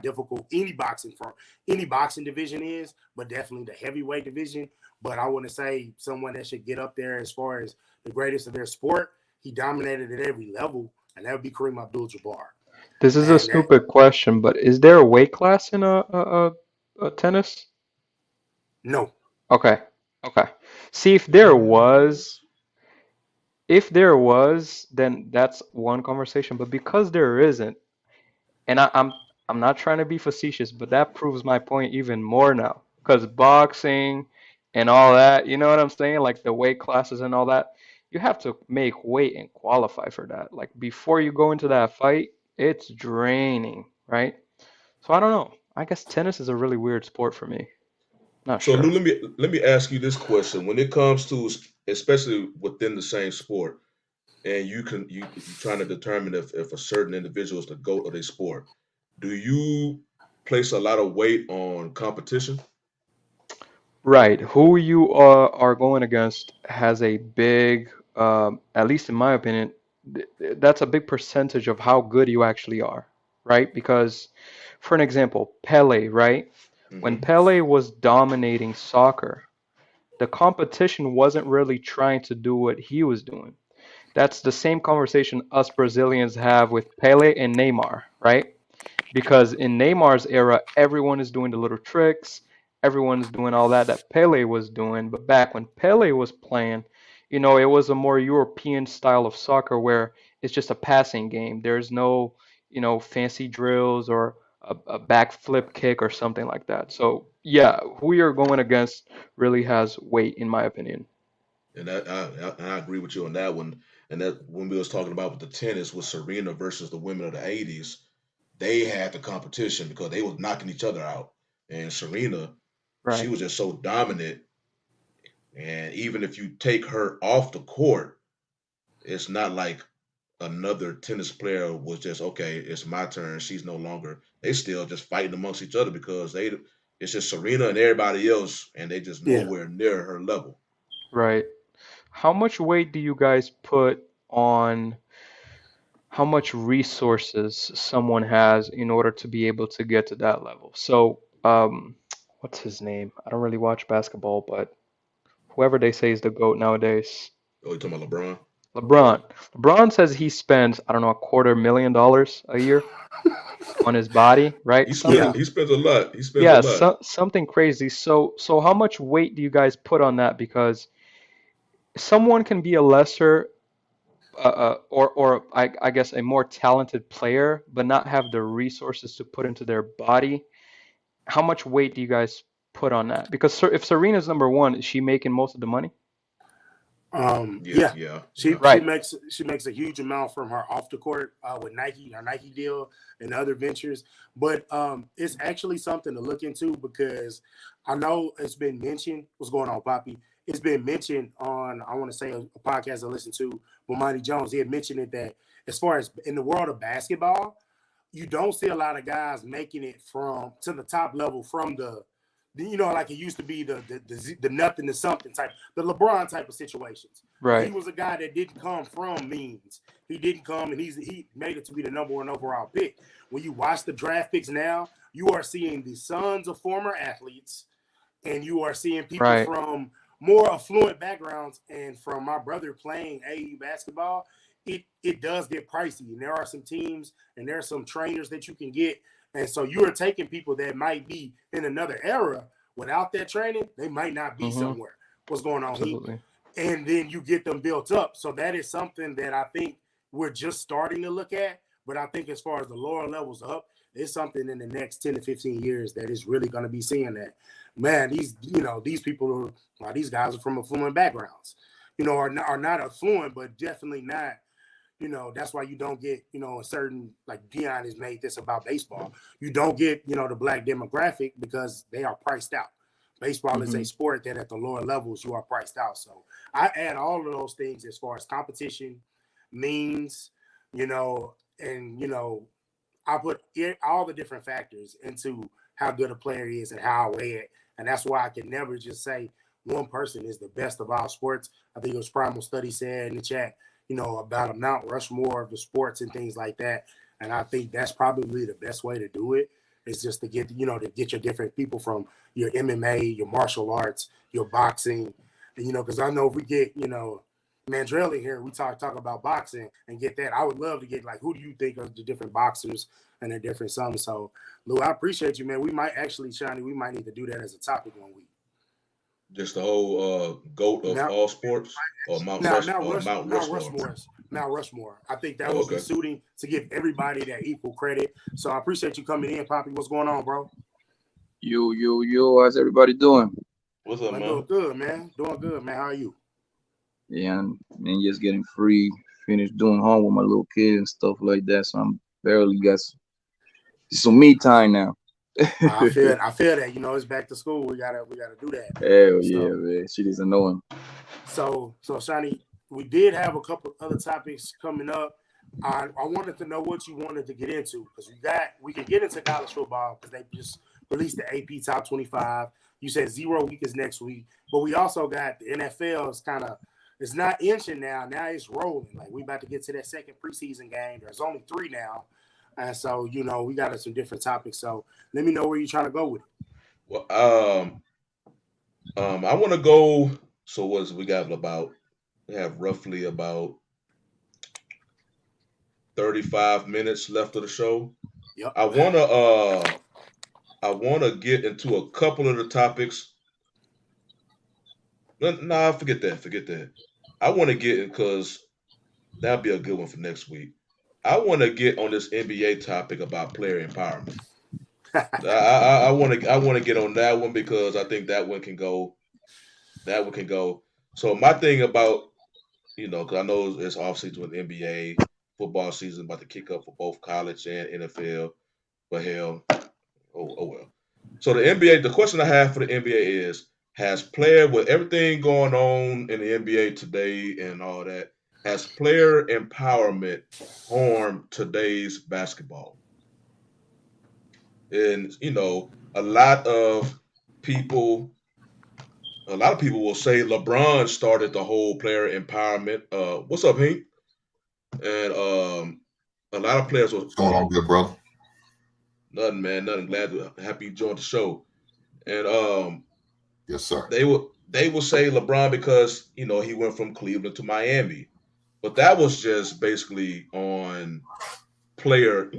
Speaker 2: difficult any boxing division is, but definitely the heavyweight division. But I want to say someone that should get up there as far as the greatest of their sport. He dominated at every level, and that would be Kareem Abdul-Jabbar.
Speaker 4: This is a stupid question, but is there a weight class in a tennis?
Speaker 2: No.
Speaker 4: Okay. See, if there was, then that's one conversation. But because there isn't, and I'm not trying to be facetious, but that proves my point even more now. Because boxing and all that, you know what I'm saying? Like the weight classes and all that, you have to make weight and qualify for that. Like before you go into that fight, it's draining, right? So I don't know. I guess tennis is a really weird sport for me. Not
Speaker 3: So
Speaker 4: sure.
Speaker 3: Lou, let me ask you this question: when it comes to, especially within the same sport, and you trying to determine if a certain individual is the GOAT of their sport, do you place a lot of weight on competition?
Speaker 4: Right. Who you are going against has a big, at least in my opinion, that's a big percentage of how good you actually are, right? Because, for an example, Pele, right? When
Speaker 3: Hmm.
Speaker 4: Pele was dominating soccer, the competition wasn't really trying to do what he was doing. That's the same conversation us Brazilians have with Pele and Neymar, right? Because in Neymar's era, everyone is doing the little tricks, everyone's doing all that Pele was doing. But back when Pele was playing, it was a more European style of soccer where it's just a passing game. There's no, fancy drills or a backflip kick or something like that. So yeah, who you're going against really has weight, in my opinion.
Speaker 3: And I agree with you on that one. And that when we was talking about with the tennis with Serena versus the women of the '80s, they had the competition because they was knocking each other out. And Serena, she
Speaker 4: Right.
Speaker 3: was just so dominant. And even if you take her off the court, it's not like another tennis player was just okay. It's my turn. She's no longer. They still just fighting amongst each other because it's just Serena and everybody else, and they just
Speaker 2: Yeah.
Speaker 3: nowhere near her level.
Speaker 4: Right. How much weight do you guys put on how much resources someone has in order to be able to get to that level? So, what's his name? I don't really watch basketball, but whoever they say is the GOAT nowadays,
Speaker 3: Oh, you talking about LeBron?
Speaker 4: LeBron. LeBron says he spends, I don't know, $250,000 a year on his body, right?
Speaker 2: Yeah.
Speaker 3: He spends a lot. He spends a
Speaker 4: Yeah,
Speaker 3: lot.
Speaker 4: something crazy. So how much weight do you guys put on that? Because someone can be a lesser or I guess a more talented player, but not have the resources to put into their body. How much weight do you guys put on that? Because if Serena's number one, is she making most of the money?
Speaker 3: Yeah,
Speaker 2: Yeah.
Speaker 3: yeah,
Speaker 2: She
Speaker 3: yeah.
Speaker 2: she
Speaker 4: Right,
Speaker 2: makes she makes a huge amount from her off the court with Nike, her Nike deal and other ventures. But it's actually something to look into because I know it's been mentioned. What's going on, Poppy? It's been mentioned on I want to say a podcast I listened to with Monty Jones. He had mentioned it that as far as in the world of basketball, you don't see a lot of guys making it from to the top level from like it used to be the nothing to something type, the LeBron type of situations. Where he
Speaker 4: right,
Speaker 2: was a guy that didn't come from means. He didn't come, and he made it to be the number one overall pick. When you watch the draft picks now, you are seeing the sons of former athletes, and you are seeing people
Speaker 4: right,
Speaker 2: from more affluent backgrounds. And from my brother playing AU basketball, it does get pricey, and there are some teams and there are some trainers that you can get, and so you are taking people that might be in another era without that training, they might not be
Speaker 4: mm-hmm,
Speaker 2: somewhere. What's going on?
Speaker 4: absolutely.
Speaker 2: And then you get them built up. So that is something that I think we're just starting to look at. But I think as far as the lower levels up, it's something in the next 10 to 15 years that is really going to be seeing that. Man, these people these guys are from affluent backgrounds. Are not affluent, but definitely not. that's why you don't get, a certain, like Dion has made this about baseball. You don't get, the black demographic because they are priced out. Baseball is a sport that at the lower levels you are priced out. So I add all of those things as far as competition, means, and I put all the different factors into how good a player is and how I weigh it. And that's why I can never just say one person is the best of all sports. I think it was Primal Study said in the chat, about a Mount Rushmore of the sports and things like that. And I think that's probably the best way to do it, is just to get, to get your different people from your MMA, your martial arts, your boxing, and, because I know if we get, Mandrell in here, we talk about boxing and get that. I would love to get, like, who do you think are the different boxers and the different something? So, Lou, I appreciate you, man. We might actually, Shani, we might need to do that as a topic one week.
Speaker 3: Just the whole GOAT of all sports, or Mount Rushmore.
Speaker 2: Mount Rushmore. I think that was the suiting to give everybody that equal credit. So I appreciate you coming in, Poppy. What's going on, bro?
Speaker 5: Yo. How's everybody doing?
Speaker 3: What's up, man?
Speaker 2: Doing good, man. Doing good, man. How are you?
Speaker 5: Yeah, man, just getting free, finished doing home with my little kid and stuff like that. So I'm barely got some me time now.
Speaker 2: I feel that, it's back to school. We gotta do that.
Speaker 5: Hell yeah, man. Shit is annoying.
Speaker 2: So Shani, we did have a couple other topics coming up. I wanted to know what you wanted to get into, because we can get into college football because they just released the AP Top 25. You said 0 week is next week, but we also got the NFL is it's not inching now. Now it's rolling. Like, we about to get to that second preseason game. There's only 3 now. And so, we got some different topics. So let me know where you're trying to go with it.
Speaker 3: Well, I want to go. So we have roughly about 35 minutes left of the show.
Speaker 2: Yep.
Speaker 3: I want to get into a couple of the topics. Nah, forget that. I want to get in, because that'll be a good one for next week. I want to get on this NBA topic about player empowerment. I want to get on that one, because I think that one can go. So my thing about, because I know it's off season with the NBA, football season about to kick up for both college and NFL. But hell, oh well. So the NBA, the question I have for the NBA is, with everything going on in the NBA today and all that, has player empowerment harmed today's basketball? And a lot of people will say LeBron started the whole player empowerment. What's up, Hank? And a lot of players will.
Speaker 6: What's going on, good brother?
Speaker 3: Nothing, man. Nothing. Happy you joined the show. And
Speaker 6: yes, sir.
Speaker 3: They will say LeBron because he went from Cleveland to Miami, but that was just basically on player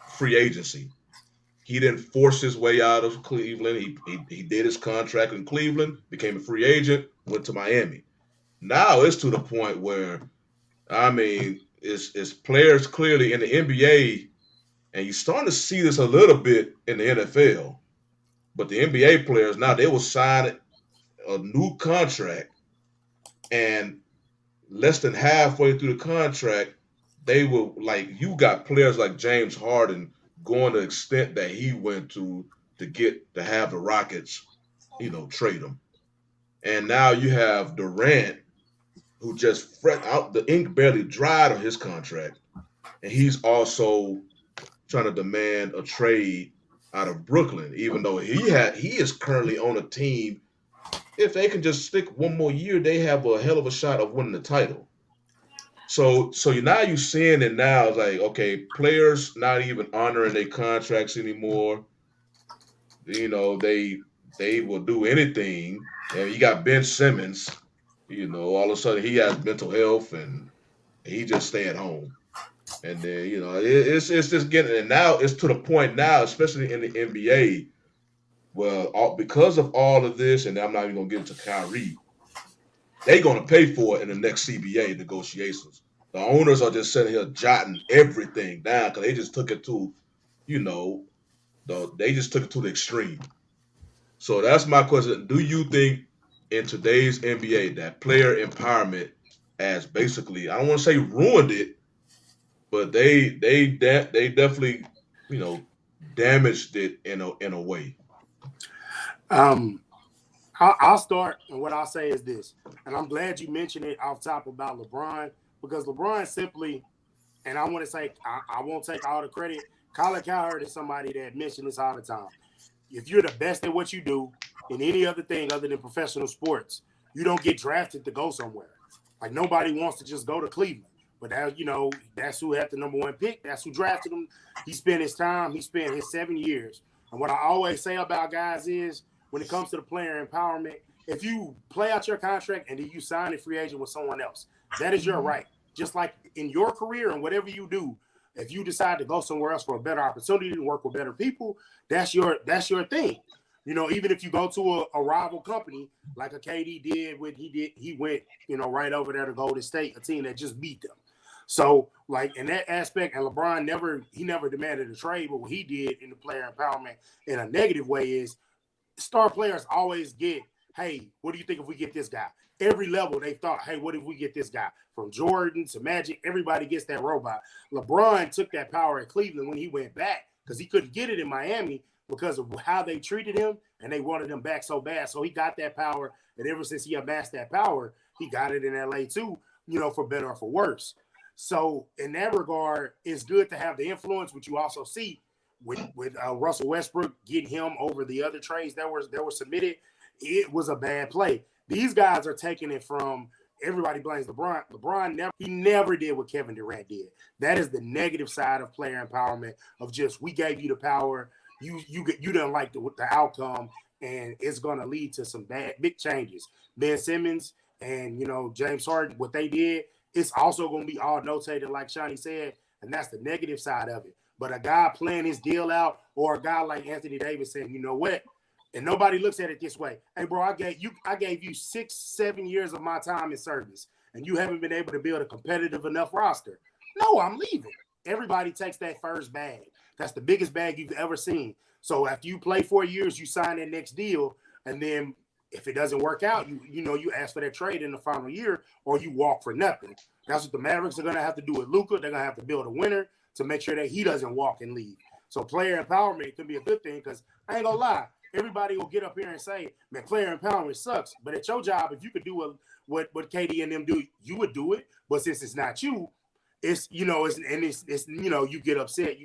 Speaker 3: free agency. He didn't force his way out of Cleveland. He did his contract in Cleveland, became a free agent, went to Miami. Now it's to the point where, it's players clearly in the NBA, and you're starting to see this a little bit in the NFL. But the NBA players now, they will sign a new contract, and less than halfway through the contract, they will, like, you got players like James Harden going to the extent that he went to have the Rockets, trade him. And now you have Durant, who just out, the ink barely dried on his contract, and he's also trying to demand a trade out of Brooklyn, even though he is currently on a team. If they can just stick one more year, they have a hell of a shot of winning the title. So now you're seeing it now, like, okay, players not even honoring their contracts anymore. They will do anything. And you got Ben Simmons, all of a sudden he has mental health and he just stay at home. And then, it's just getting, and now it's to the point now, especially in the NBA, well, because of all of this, and I'm not even going to get into Kyrie, they're going to pay for it in the next CBA negotiations. The owners are just sitting here jotting everything down because they just took it to, they just took it to the extreme. So that's my question. Do you think in today's NBA that player empowerment has basically, I don't want to say ruined it, but they definitely, you know, damaged it in a way.
Speaker 2: I'll start, and what I'll say is this, and I'm glad you mentioned it off top about LeBron, because LeBron simply, and I want to say, I won't take all the credit. Colin Cowherd is somebody that mentioned this all the time. If you're the best at what you do in any other thing other than professional sports, you don't get drafted to go somewhere. Like, nobody wants to just go to Cleveland. But that, you know, that's who had the number one pick. That's who drafted him. He spent his time. He spent his 7 years. And what I always say about guys is, when it comes to the player empowerment, if you play out your contract and then you sign a free agent with someone else, that is your right. Just like in your career and whatever you do, if you decide to go somewhere else for a better opportunity to work with better people, that's your thing. You know, even if you go to a rival company like a KD did when he went, you know, right over there to Golden State, a team that just beat them. So, like, in that aspect, and LeBron never demanded a trade, but what he did in the player empowerment in a negative way is star players always get, hey, what do you think if we get this guy? Every level they thought, hey, what if we get this guy? From Jordan to Magic, everybody gets that robot. LeBron took that power at Cleveland when he went back because he couldn't get it in Miami because of how they treated him, and they wanted him back so bad. So he got that power, and ever since he amassed that power, he got it in LA too, you know, for better or for worse. So in that regard, it's good to have the influence, which you also see with Russell Westbrook, getting him over the other trades that were submitted. It was a bad play. These guys are taking it from, everybody blames LeBron. LeBron never did what Kevin Durant did. That is the negative side of player empowerment, of just, we gave you the power, you didn't like the outcome, and it's going to lead to some big changes. Ben Simmons and, you know, James Harden, what they did, it's also going to be all notated, like Shawnee said, and that's the negative side of it. But a guy playing his deal out, or a guy like Anthony Davis saying, you know what, and nobody looks at it this way. Hey, bro, I gave you 6-7 years of my time in service, and you haven't been able to build a competitive enough roster. No, I'm leaving. Everybody takes that first bag. That's the biggest bag you've ever seen. So after you play 4 years, you sign that next deal, and then if it doesn't work out, you ask for that trade in the final year, or you walk for nothing. That's what the Mavericks are going to have to do with Luka. They're going to have to build a winner to make sure that he doesn't walk and leave. So player empowerment can be a good thing, because I ain't gonna lie, everybody will get up here and say, man, player empowerment sucks. But at your job, if you could do what KD and them do, you would do it. But since it's not you, it's, you know, it's you know, you get upset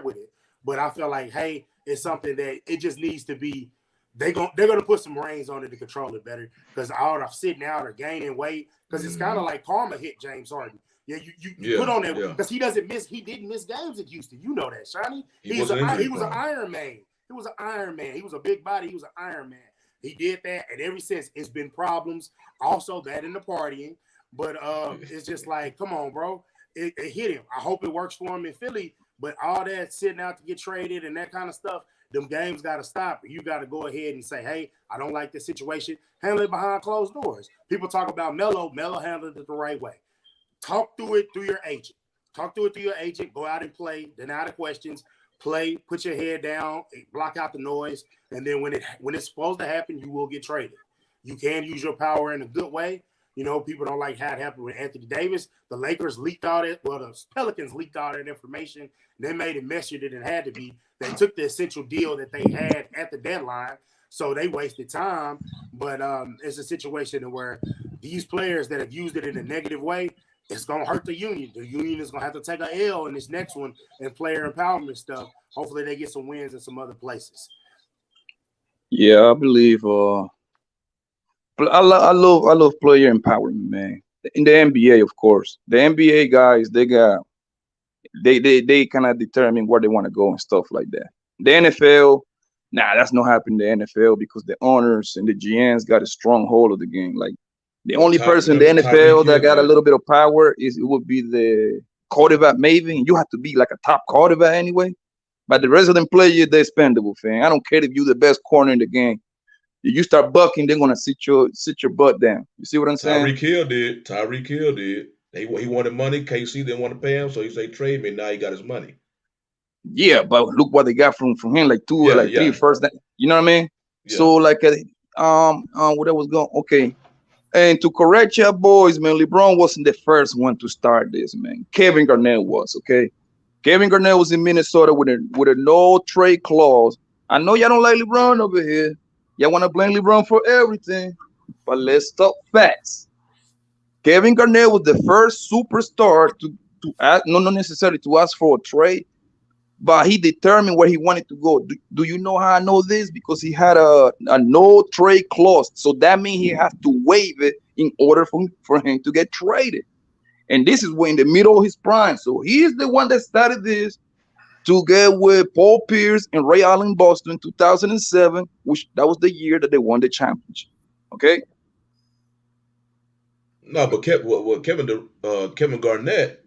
Speaker 2: with it. But I feel like, hey, it's something that it just needs to be, they're gonna put some reins on it to control it better, because all the sitting out or gaining weight, because it's kind of like karma hit James Harden. Yeah, you put on that, because he didn't miss games at Houston. You know that, Shawnee. He was an Iron Man. He was an Iron Man. He was a big body. He was an Iron Man. He did that, and ever since it's been problems. Also that in the partying, but it's just like, come on, bro. It hit him. I hope it works for him in Philly, but all that sitting out to get traded and that kind of stuff, them games got to stop. You got to go ahead and say, hey, I don't like this situation. Handle it behind closed doors. People talk about Melo. Melo handled it the right way. Talk through it through your agent. Go out and play. Deny the questions. Play. Put your head down. Block out the noise. And then when it's supposed to happen, you will get traded. You can use your power in a good way. You know, people don't like how it happened with Anthony Davis. The Lakers leaked all that. Well, the Pelicans leaked all that information. They made it messier than it had to be. They took the essential deal that they had at the deadline, so they wasted time. But it's a situation where these players that have used it in a negative way, it's going to hurt the union. The union is going to have to take an L in this next one and player empowerment stuff. Hopefully they get some wins in some other places.
Speaker 5: Yeah, I believe I love player empowerment, man. In the NBA, of course. The NBA guys, they kind of determine where they want to go and stuff like that. The NFL, that's not happening in the NFL, because the owners and the GMs got a strong hold of the game. Like, the only person in the NFL that got a little bit of power would be the quarterback, maybe. You have to be like a top quarterback anyway. But the rest of them players, they're expendable, fam. I don't care if you're the best corner in the game. If you start bucking, they're gonna sit your butt down. You see what I'm saying?
Speaker 3: Tyreek Hill did. He wanted money. KC didn't want to pay him, so he said, "Trade me." Now he got his money.
Speaker 5: Yeah, but look what they got from him, like three first. You know what I mean? Yeah. So like, what I was going. Okay, And to correct your boys, man, LeBron wasn't the first one to start this, man. Kevin Garnett was, okay? Kevin Garnett was in Minnesota with a no trade clause. I know y'all don't like LeBron over here. Y'all want to blame LeBron for everything, but let's talk facts. Kevin Garnett was the first superstar to ask, not necessarily to ask for a trade, but he determined where he wanted to go. Do you know how I know this? Because he had a no trade clause. So that means he has to waive it in order for him to get traded. And this is when in the middle of his prime. So he is the one that started this to get with Paul Pierce and Ray Allen Boston in 2007, which that was the year that they won the championship. Okay?
Speaker 3: No, but Kevin Garnett,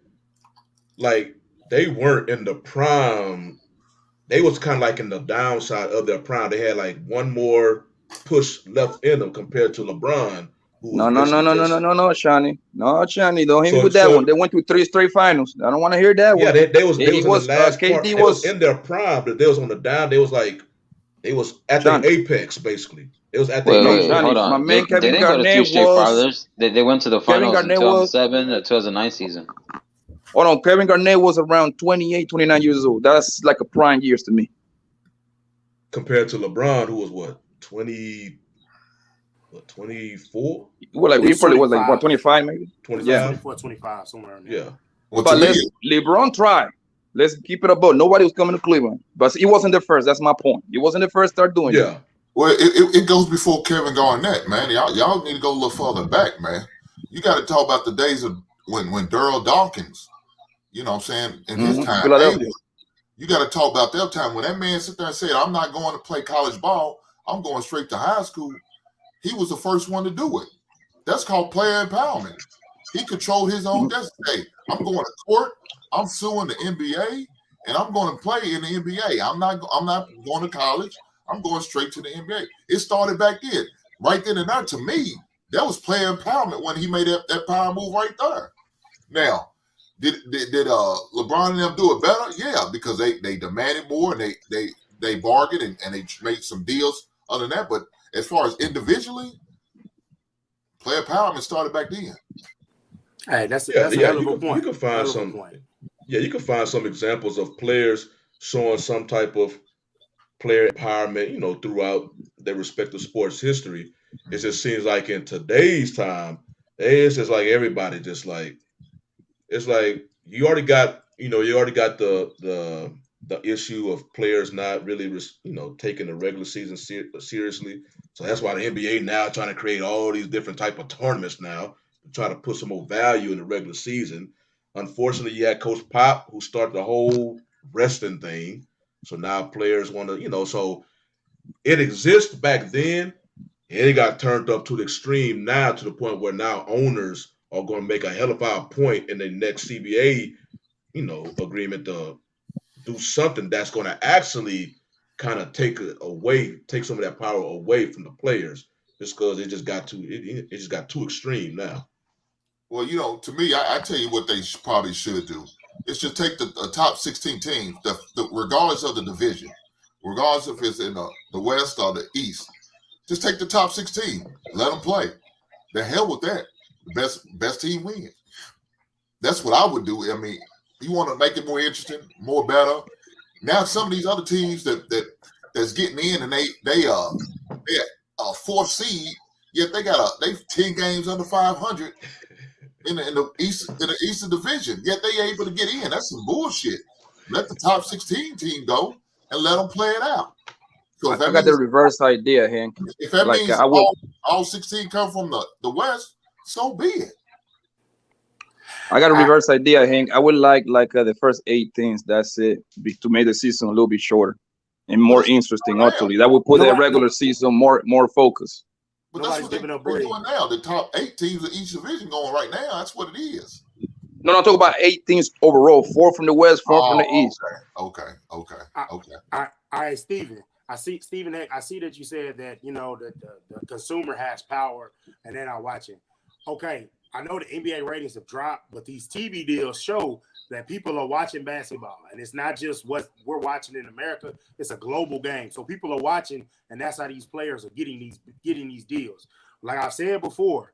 Speaker 3: like they weren't in the prime. They was kind of like in the downside of their prime. They had like one more push left in them compared to LeBron, who was basically just
Speaker 5: Shani. No, Shani, don't hit me
Speaker 3: so
Speaker 5: with that one. They went to 3 straight finals. I don't want to hear that
Speaker 3: yeah.
Speaker 5: one.
Speaker 3: They was in the last part.
Speaker 5: KD
Speaker 3: They was in their prime, but they was on the down. They was at the
Speaker 5: Shani.
Speaker 3: apex basically. It was at the
Speaker 7: Wait,
Speaker 3: apex.
Speaker 7: wait, hold
Speaker 5: My
Speaker 7: on.
Speaker 5: man
Speaker 7: They
Speaker 5: Kevin
Speaker 7: didn't go to 3
Speaker 5: Garnett
Speaker 7: straight
Speaker 5: was.
Speaker 7: finals. They went to the
Speaker 5: Kevin
Speaker 7: finals in
Speaker 5: Garnett was.
Speaker 7: 2007 or 2009 season.
Speaker 5: Hold on, Kevin Garnett was around 28, 29 years old. That's like a prime years to me.
Speaker 3: Compared to LeBron, who was what 24?
Speaker 5: Well, like he probably was like what 25 maybe.
Speaker 3: 25?
Speaker 5: Yeah.
Speaker 2: 24, 25, somewhere in there.
Speaker 3: Yeah.
Speaker 6: Well,
Speaker 5: But
Speaker 6: to me,
Speaker 5: LeBron tried. Let's keep it above. Nobody was coming to Cleveland, but he wasn't the first. That's my point. He wasn't the first to start doing it.
Speaker 3: Yeah.
Speaker 6: well, it goes before Kevin Garnett, man. Y'all need to go a little further back, man. You got to talk about the days of when Darryl Dawkins, you know what I'm saying, in his time.
Speaker 5: Philadelphia.
Speaker 6: You got to talk about their time when that man sit there and said, "I'm not going to play college ball. I'm going straight to high school." He was the first one to do it. That's called player empowerment. He controlled his own destiny. I'm going to court. I'm suing the NBA, and I'm going to play in the NBA. I'm not going to college. I'm going straight to the NBA. It started back then, right then and there. To me, that was player empowerment when he made that power move right there. Now, did LeBron and them do it better? Yeah, because they demanded more and they bargained and they made some deals other than that. But as far as individually, player empowerment started back then.
Speaker 2: Hey, that's a
Speaker 3: Yeah,
Speaker 2: hell of a point.
Speaker 3: you can find some. Yeah, you can find some examples of players showing some type of player empowerment, you know, throughout their respective sports history. It just seems like in today's time, it's just like everybody just like it's like you already got the issue of players not really taking the regular season seriously. So that's why the NBA now trying to create all these different type of tournaments now to try to put some more value in the regular season. Unfortunately, you had Coach Pop who started the whole wrestling thing. So now players want to, so it exists back then, and it got turned up to the extreme now to the point where now owners are going to make a hell of a point in the next CBA, agreement to do something that's going to actually kind of take some of that power away from the players, just because it just got too extreme now.
Speaker 6: Well, to me, I tell you what they probably should do. It's just take the top 16 teams, regardless of the division, regardless if it's in the West or the East. Just take the top 16, let them play. The hell with that. The best team wins. That's what I would do. I mean, you want to make it more interesting, more better. Now some of these other teams that's getting in and they a fourth seed, yet they 10 games under 500 in the Eastern Division. Yet they able to get in. That's some bullshit. Let the top 16 team go and let them play it out. So
Speaker 5: I got the reverse idea, Hank.
Speaker 6: If that means all 16 come from the West, so be it.
Speaker 5: I got a reverse idea, Hank. I would like the first 8 teams. That's it, to make the season a little bit shorter and more interesting. Actually, that would put the regular season more focus.
Speaker 6: But that's what they're doing now. The top 8 teams of each division going right now. That's what it is.
Speaker 5: No, I'm talking about 8 teams overall. 4 from the West, 4 from the East.
Speaker 6: Okay.
Speaker 2: All right, Steven. I see that you said that the consumer has power and they're not watching. Okay, I know the NBA ratings have dropped, but these TV deals show that people are watching basketball, and it's not just what we're watching in America. It's a global game, so people are watching, and that's how these players are getting these deals. Like I've said before,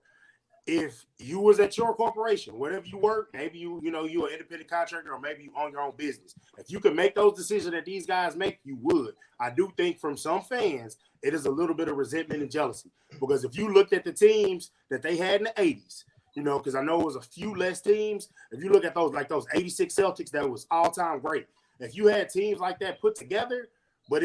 Speaker 2: if you was at your corporation, wherever you work, maybe you're an independent contractor or maybe you own your own business. If you could make those decisions that these guys make, you would. I do think from some fans, it is a little bit of resentment and jealousy. Because if you looked at the teams that they had in the 80s, because I know it was a few less teams. If you look at those, like those 86 Celtics, that was all-time great. If you had teams like that put together, but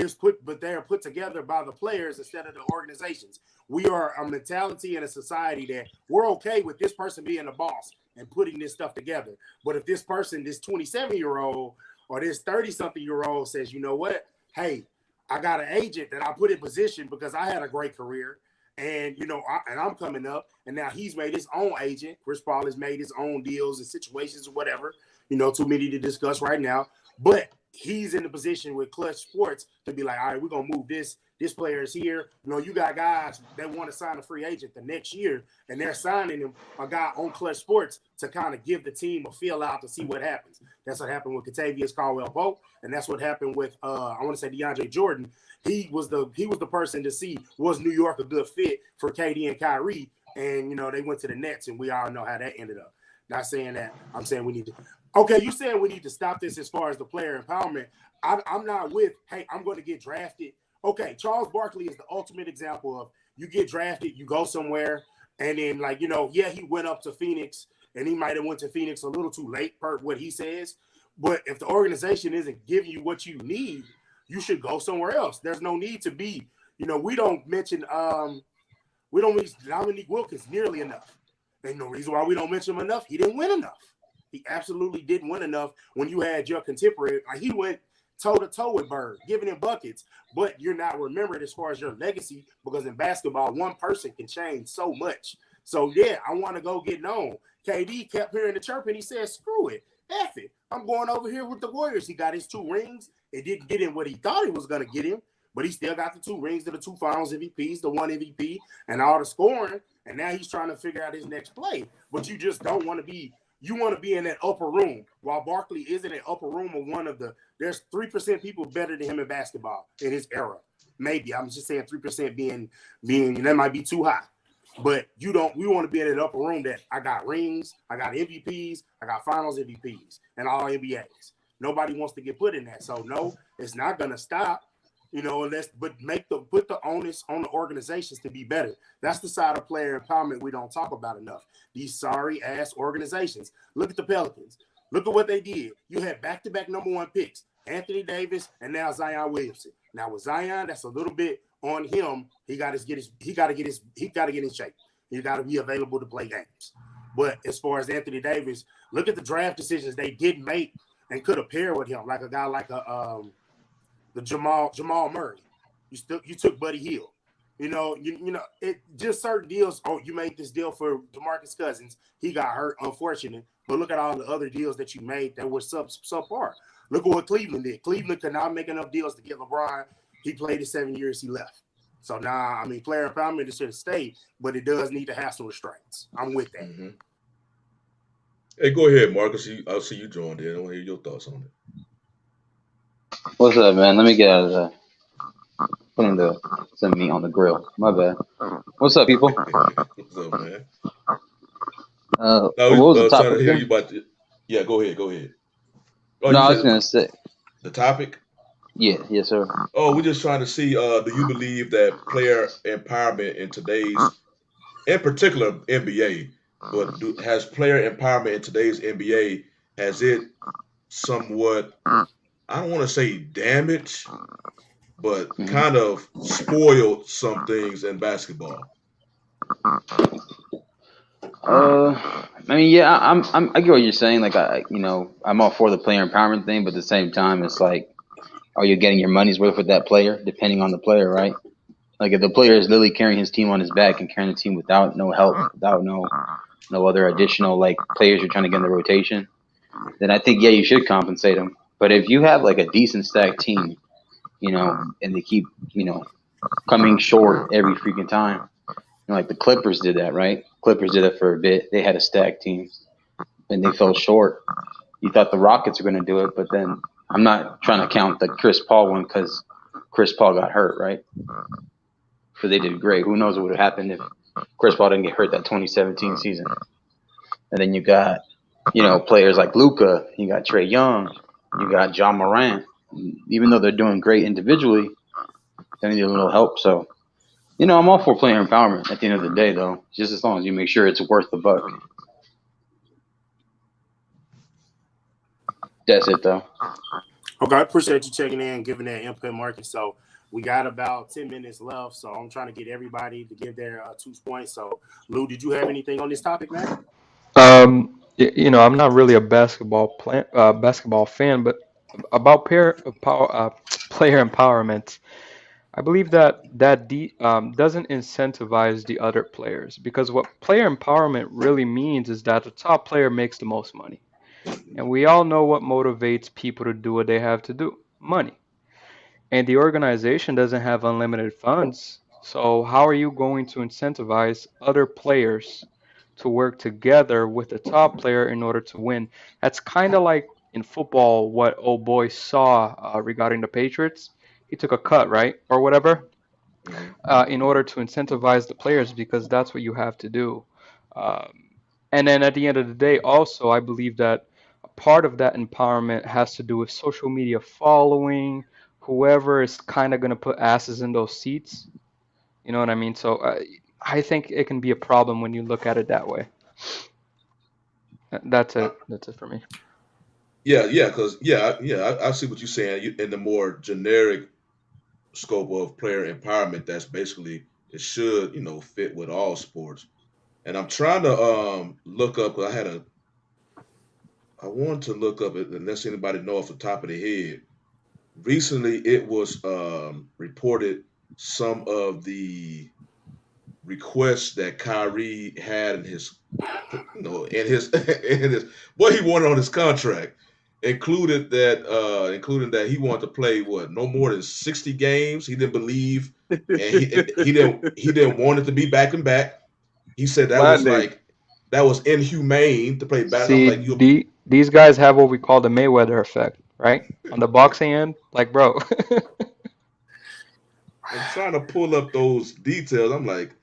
Speaker 2: they're put together by the players instead of the organizations. We are a mentality and a society that we're okay with this person being the boss and putting this stuff together. But if this person, this 27-year-old or this 30-something-year-old says, you know what, hey, I got an agent that I put in position because I had a great career and, and I'm coming up and now he's made his own agent. Chris Paul has made his own deals and situations or whatever, too many to discuss right now. But he's in the position with Clutch Sports to be like, all right, we're going to move this player is here. You got guys that want to sign a free agent the next year, and they're signing him, a guy on Clutch Sports to kind of give the team a feel out to see what happens. That's what happened with Kentavious Caldwell-Pope, and that's what happened with, I want to say DeAndre Jordan. He was the person to see, was New York a good fit for KD and Kyrie, and, they went to the Nets, and we all know how that ended up. Not saying that. I'm saying we need to. Okay, you're saying we need to stop this as far as the player empowerment. I'm not with, hey, I'm going to get drafted. Okay, Charles Barkley is the ultimate example of you get drafted, you go somewhere, and then, he went up to Phoenix, and he might have went to Phoenix a little too late, per what he says. But if the organization isn't giving you what you need, you should go somewhere else. There's no need to be, we don't mention Dominique Wilkins nearly enough. Ain't no reason why we don't mention him enough. He didn't win enough. He absolutely didn't win enough when you had your contemporary. Like he went toe-to-toe with Bird, giving him buckets, but you're not remembered as far as your legacy because in basketball, one person can change so much. So, yeah, I want to go get known. KD kept hearing the chirp, and he said, screw it. F it. I'm going over here with the Warriors. He got his 2 rings. It didn't get him what he thought it was going to get him, but he still got the 2 rings to the 2 finals MVPs, the 1 MVP, and all the scoring, and now he's trying to figure out his next play. But you just don't want to be – you want to be in that upper room. While Barkley is in that upper room of one of the – there's 3% people better than him in basketball in his era. Maybe. I'm just saying 3% being that might be too high. But we want to be in that upper room that I got rings, I got MVPs, I got finals MVPs, and all NBAs. Nobody wants to get put in that. So, no, it's not going to stop. Put the onus on the organizations to be better. That's the side of player empowerment we don't talk about enough. These sorry ass organizations. Look at the Pelicans. Look at what they did. You had back-to-back number 1 picks, Anthony Davis and now Zion Williamson. Now with Zion, that's a little bit on him. He got to get in shape. He got to be available to play games. But as far as Anthony Davis, look at the draft decisions they didn't make and could have paired with him, like a guy like the Jamal Murray. You took Buddy Hield. It just certain deals. Oh, you made this deal for DeMarcus Cousins. He got hurt, unfortunate. But look at all the other deals that you made that were subpar. Look at what Cleveland did. Cleveland could not make enough deals to get LeBron. He played his 7 years. He left. So now, player empowerment is here to stay, but it does need to have some restraints. I'm with that.
Speaker 3: Mm-hmm. Hey, go ahead, Marcus. I'll see you joined in. I want to hear your thoughts on it.
Speaker 7: What's up, man? Let me get out of the putting some meat on the grill. My bad. What's up, people?
Speaker 3: What's up, man?
Speaker 7: What was the topic?
Speaker 3: Trying to hear you about yeah, go ahead. Oh,
Speaker 7: no, I was gonna say
Speaker 3: the topic.
Speaker 7: Yeah, yes, sir.
Speaker 3: Oh, we're just trying to see. Do you believe that player empowerment in today's, in particular NBA, but has player empowerment in today's NBA, has it somewhat, I don't want to say damaged, but kind of spoiled some things in basketball?
Speaker 7: Yeah, I get what you're saying. Like, I'm all for the player empowerment thing, but at the same time, it's like, are you getting your money's worth with that player, depending on the player, right? Like, if the player is literally carrying his team on his back and carrying the team without no help, without no other additional, like, players you're trying to get in the rotation, then I think, yeah, you should compensate them. But if you have, like, a decent stacked team, and they keep, coming short every freaking time, like the Clippers did that, right? Clippers did it for a bit. They had a stacked team, and they fell short. You thought the Rockets were going to do it, but then I'm not trying to count the Chris Paul one because Chris Paul got hurt, right? So they did great. Who knows what would have happened if Chris Paul didn't get hurt that 2017 season. And then you got, players like Luka, you got Trae Young, you got John Morant. Even though they're doing great individually, they need a little help. So, I'm all for player empowerment at the end of the day, though, just as long as you make sure it's worth the buck. That's it, though.
Speaker 2: Okay, I appreciate you checking in, giving that input, Marcus. So we got about 10 minutes left, so I'm trying to get everybody to give their 2 points. So, Lou, did you have anything on this topic, man?
Speaker 4: I'm not really a basketball fan, but about player empowerment, I believe that doesn't incentivize the other players, because what player empowerment really means is that the top player makes the most money. And we all know what motivates people to do what they have to do: money. And the organization doesn't have unlimited funds. So how are you going to incentivize other players to work together with the top player in order to win? That's kind of like in football what old boy saw regarding the Patriots. He took a cut, right? Or whatever, in order to incentivize the players, because that's what you have to do. Um, and then at the end of the day, also, I believe that a part of that empowerment has to do with social media following, whoever is kind of going to put asses in those seats. You know what I mean? So I think it can be a problem when you look at it that way. That's it. That's it for me.
Speaker 3: Because I see what you're saying. In the more generic scope of player empowerment, that's basically it should fit with all sports. And I'm trying to look up, because I wanted to look up it unless anybody know off the top of their head. Recently, it was reported some of the requests that Kyrie had in his, in his what he wanted on his contract, including that he wanted to play no more than 60 games. He didn't believe, and he didn't want it to be back and back. He said that was inhumane to play back.
Speaker 4: See,
Speaker 3: I'm like,
Speaker 4: these guys have what we call the Mayweather effect, right? On the boxing end, like, bro.
Speaker 3: I'm trying to pull up those details. I'm like,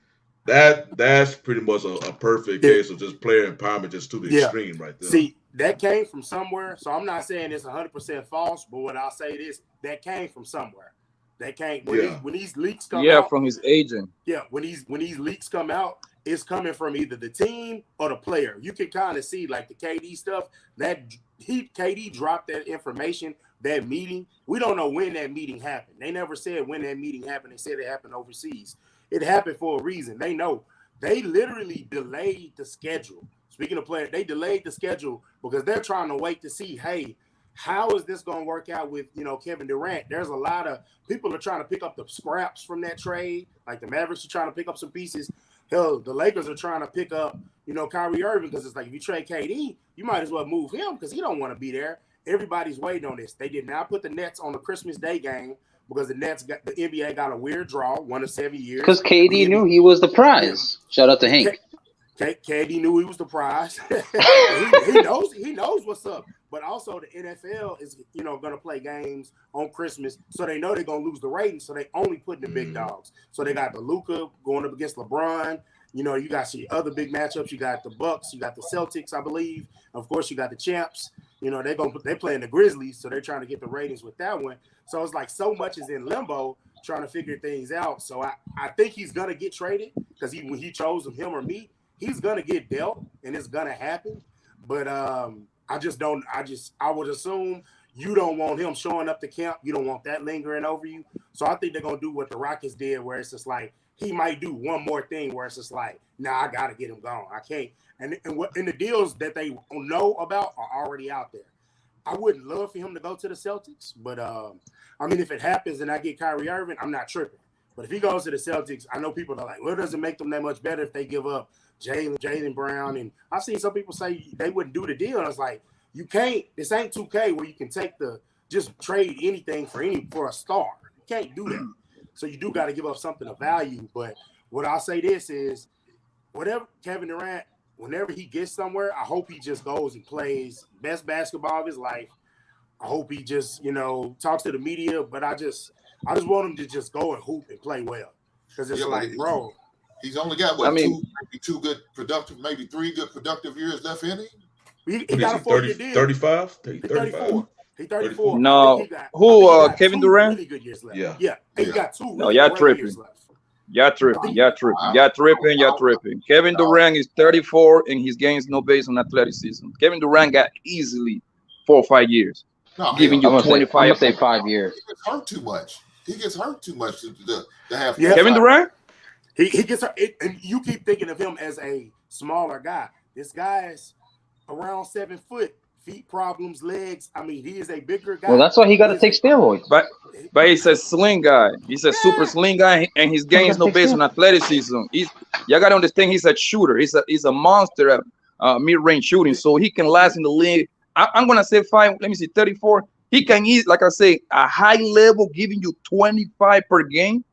Speaker 3: that's pretty much a perfect case of just player empowerment just to the extreme right there.
Speaker 2: See, that came from somewhere. So I'm not saying it's 100% false, but what I'll say is that came from somewhere. That came when these leaks come out.
Speaker 5: Yeah, from his agent.
Speaker 2: Yeah, when these leaks come out, it's coming from either the team or the player. You can kind of see, like, the KD stuff, that KD dropped that information, that meeting. We don't know when that meeting happened. They never said when that meeting happened. They said it happened overseas. It happened for a reason. They know. They literally delayed the schedule. Speaking of players, they delayed the schedule because they're trying to wait to see, hey, how is this going to work out with, Kevin Durant? There's a lot of people are trying to pick up the scraps from that trade. Like the Mavericks are trying to pick up some pieces. Hell, the Lakers are trying to pick up, Kyrie Irving, because it's like, if you trade KD, you might as well move him because he don't want to be there. Everybody's waiting on this. They did not put the Nets on the Christmas Day game because the NBA got a weird draw, 1 of 7 years.
Speaker 7: Because KD knew he was the prize. Shout out to Hank.
Speaker 2: KD knew he was the prize. he knows what's up. But also the NFL is, going to play games on Christmas, so they know they're going to lose the ratings, so they only putting the big dogs. So they got the Luka going up against LeBron. You got some other big matchups. You got the Bucks, you got the Celtics, I believe. Of course, you got the champs. They're playing the Grizzlies, so they're trying to get the ratings with that one. So it's like so much is in limbo trying to figure things out. So I think he's gonna get traded because when he chose him or me, he's gonna get dealt and it's gonna happen. But I would assume you don't want him showing up to camp. You don't want that lingering over you. So I think they're gonna do what the Rockets did, where it's just like he might do one more thing where it's just like, I gotta get him gone. I can't. And the deals that they know about are already out there. I wouldn't love for him to go to the Celtics, but if it happens and I get Kyrie Irving, I'm not tripping. But if he goes to the Celtics, I know people are like, well, it doesn't make them that much better if they give up Jaylen Brown. And I've seen some people say they wouldn't do the deal. And I was like, you can't. This ain't 2K where you can just trade anything for a star. You can't do that. So you do got to give up something of value. But what I'll say this is, whatever Kevin Durant, whenever he gets somewhere, I hope he just goes and plays best basketball of his life. I hope he just, talks to the media. But I just want him to just go and hoop and play well. Because it's bro.
Speaker 6: He's only got two good productive, maybe 3 good productive years left in him.
Speaker 2: He got a 4-year deal.
Speaker 3: 35?
Speaker 2: 34. He's 34.
Speaker 5: No, Kevin Durant?
Speaker 2: Really good years left.
Speaker 3: Yeah.
Speaker 2: He got 2
Speaker 5: No,
Speaker 2: really
Speaker 5: y'all
Speaker 2: great
Speaker 5: tripping.
Speaker 2: years left.
Speaker 5: Y'all tripping. Kevin Durant is 34 and his game's no based on athleticism. Kevin Durant got easily 4 or 5 years.
Speaker 6: No,
Speaker 5: giving you 25.
Speaker 7: I'm gonna say 5 years.
Speaker 6: He gets hurt too much. He gets hurt too much to have.
Speaker 2: Yeah.
Speaker 5: Kevin Durant?
Speaker 2: He gets hurt. And you keep thinking of him as a smaller guy. This guy's around 7 foot. Feet problems, legs. I mean, he is a bigger guy.
Speaker 7: Well, that's why he got to take steroids.
Speaker 5: But he's a sling guy. He's a super sling guy, and his game is no based on athleticism. Y'all gotta understand, he's a shooter. He's a monster at mid-range shooting, so he can last in the league. I'm gonna say 34. He can eat, like I say, a high level, giving you 25 per game.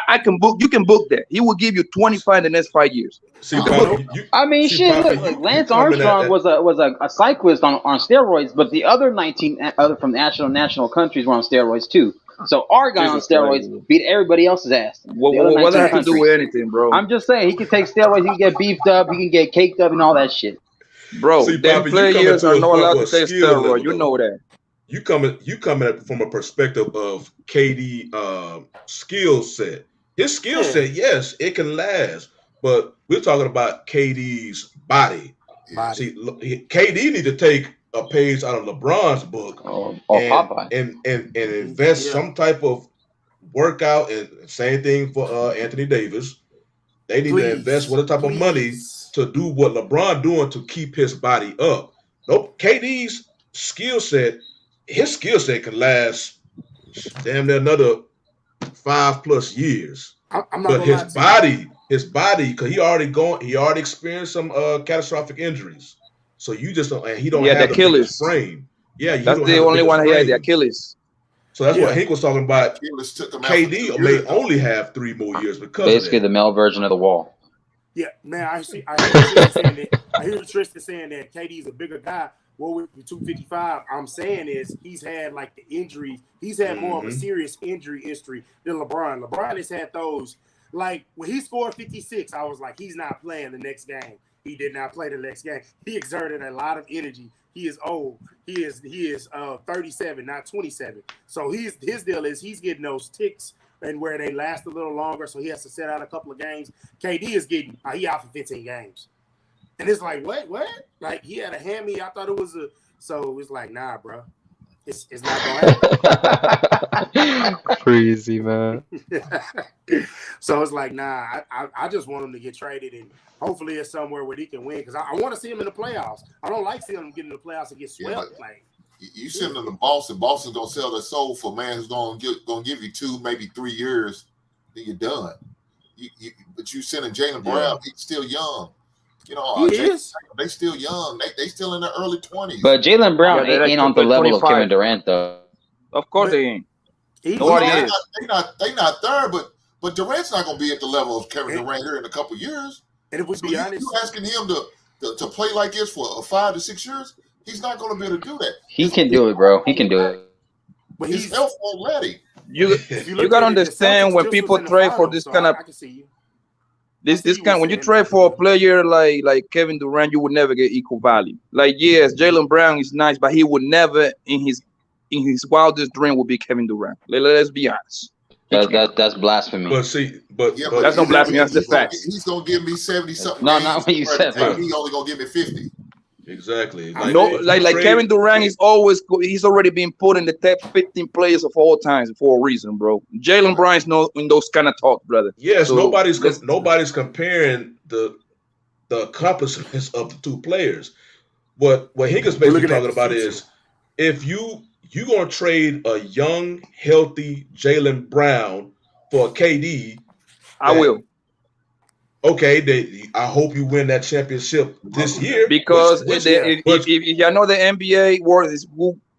Speaker 5: I can book. You can book that. He will give you 25 in the next 5 years.
Speaker 7: Shit. Look, Lance Armstrong was a cyclist on steroids, but the other 19 from national countries were on steroids too. So our guy on steroids beat everybody else's ass.
Speaker 5: What does that have to do with anything, bro?
Speaker 7: I'm just saying he can take steroids. He can get beefed up. He can get caked up and all that shit.
Speaker 5: Bro, them players are not allowed to take steroids. You know that.
Speaker 3: You coming from a perspective of KD skill set. His skill set, yes, it can last, but we're talking about KD's body. See, KD need to take a page out of LeBron's book and invest some type of workout. And same thing for Anthony Davis. They need to invest what type of money to do what LeBron doing to keep his body up. Nope, KD's skill set. His skill set can last damn near another 5+ years. But his body, because he already experienced some catastrophic injuries. So you just don't, and he don't have the Achilles frame. Yeah,
Speaker 5: that's the only one he had, the Achilles.
Speaker 3: So that's what Hank was talking about. KD may only have 3 more years because
Speaker 7: basically the male version of the Wall.
Speaker 2: Yeah, man, I hear Tristan saying that KD's a bigger guy. Well, with 255, I'm saying is he's had like the injuries. He's had more of a serious injury history than LeBron. LeBron has had those. Like when he scored 56, I was like, he's not playing the next game. He did not play the next game. He exerted a lot of energy. He is old. He is 37, not 27. So his deal is he's getting those ticks and where they last a little longer. So he has to set out a couple of games. KD is getting he out for 15 games. And it's like, what? Like, he had a hammy. I thought it was so it's like, nah, bro. It's not going to happen.
Speaker 4: Crazy, man.
Speaker 2: So it's like, nah, I just want him to get traded, and hopefully it's somewhere where he can win, because I want to see him in the playoffs. I don't like seeing him get in the playoffs and get swept. Like,
Speaker 6: you send him to Boston. Boston's going to sell their soul for a man who's going to give you 2, maybe 3 years, then you're done. But you sending Jaylen Brown, he's still young. You know, they still young. They still in their early 20s.
Speaker 7: But Jaylen Brown ain't on the level of Kevin Durant, though.
Speaker 5: Of course they ain't.
Speaker 6: Nobody is. They not there, but Durant's not going to be at the level of Kevin Durant here in a couple years.
Speaker 2: And if we be honest,
Speaker 6: you asking him to play like this for 5 to 6 years, he's not going to be able to do that.
Speaker 7: He can do it, bro. He can do it.
Speaker 6: But his health won't let him.
Speaker 5: You got to understand when people trade for this kind of.
Speaker 2: I can see you.
Speaker 5: This kind, when you trade for a player like Kevin Durant, you would never get equal value. Like, yes, Jaylen Brown is nice, but he would never in his wildest dream would be Kevin Durant. Let's be honest.
Speaker 7: That's blasphemy.
Speaker 3: But
Speaker 5: that's no blasphemy. That's the facts.
Speaker 6: He's gonna give me 70 something.
Speaker 7: No, not what you said.
Speaker 6: He only gonna give me 50.
Speaker 3: Exactly.
Speaker 5: Like Kevin Durant is he's already been put in the top 15 players of all times for a reason, bro. Jaylen Brown is not in those kind of talk, brother.
Speaker 3: Yes, so nobody's comparing the accomplishments of the 2 players. What Hink's basically talking about is if you're gonna trade a young, healthy Jaylen Brown for a KD,
Speaker 5: I will.
Speaker 3: Okay, I hope you win that championship this year.
Speaker 5: Because if you know the NBA word is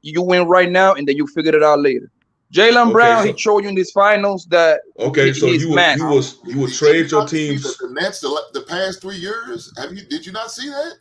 Speaker 5: you win right now and then you figure it out later. Jaylen Brown, he showed you in these finals that
Speaker 3: so you will trade your teams.
Speaker 6: The Nets the past 3 years. Did you not see that?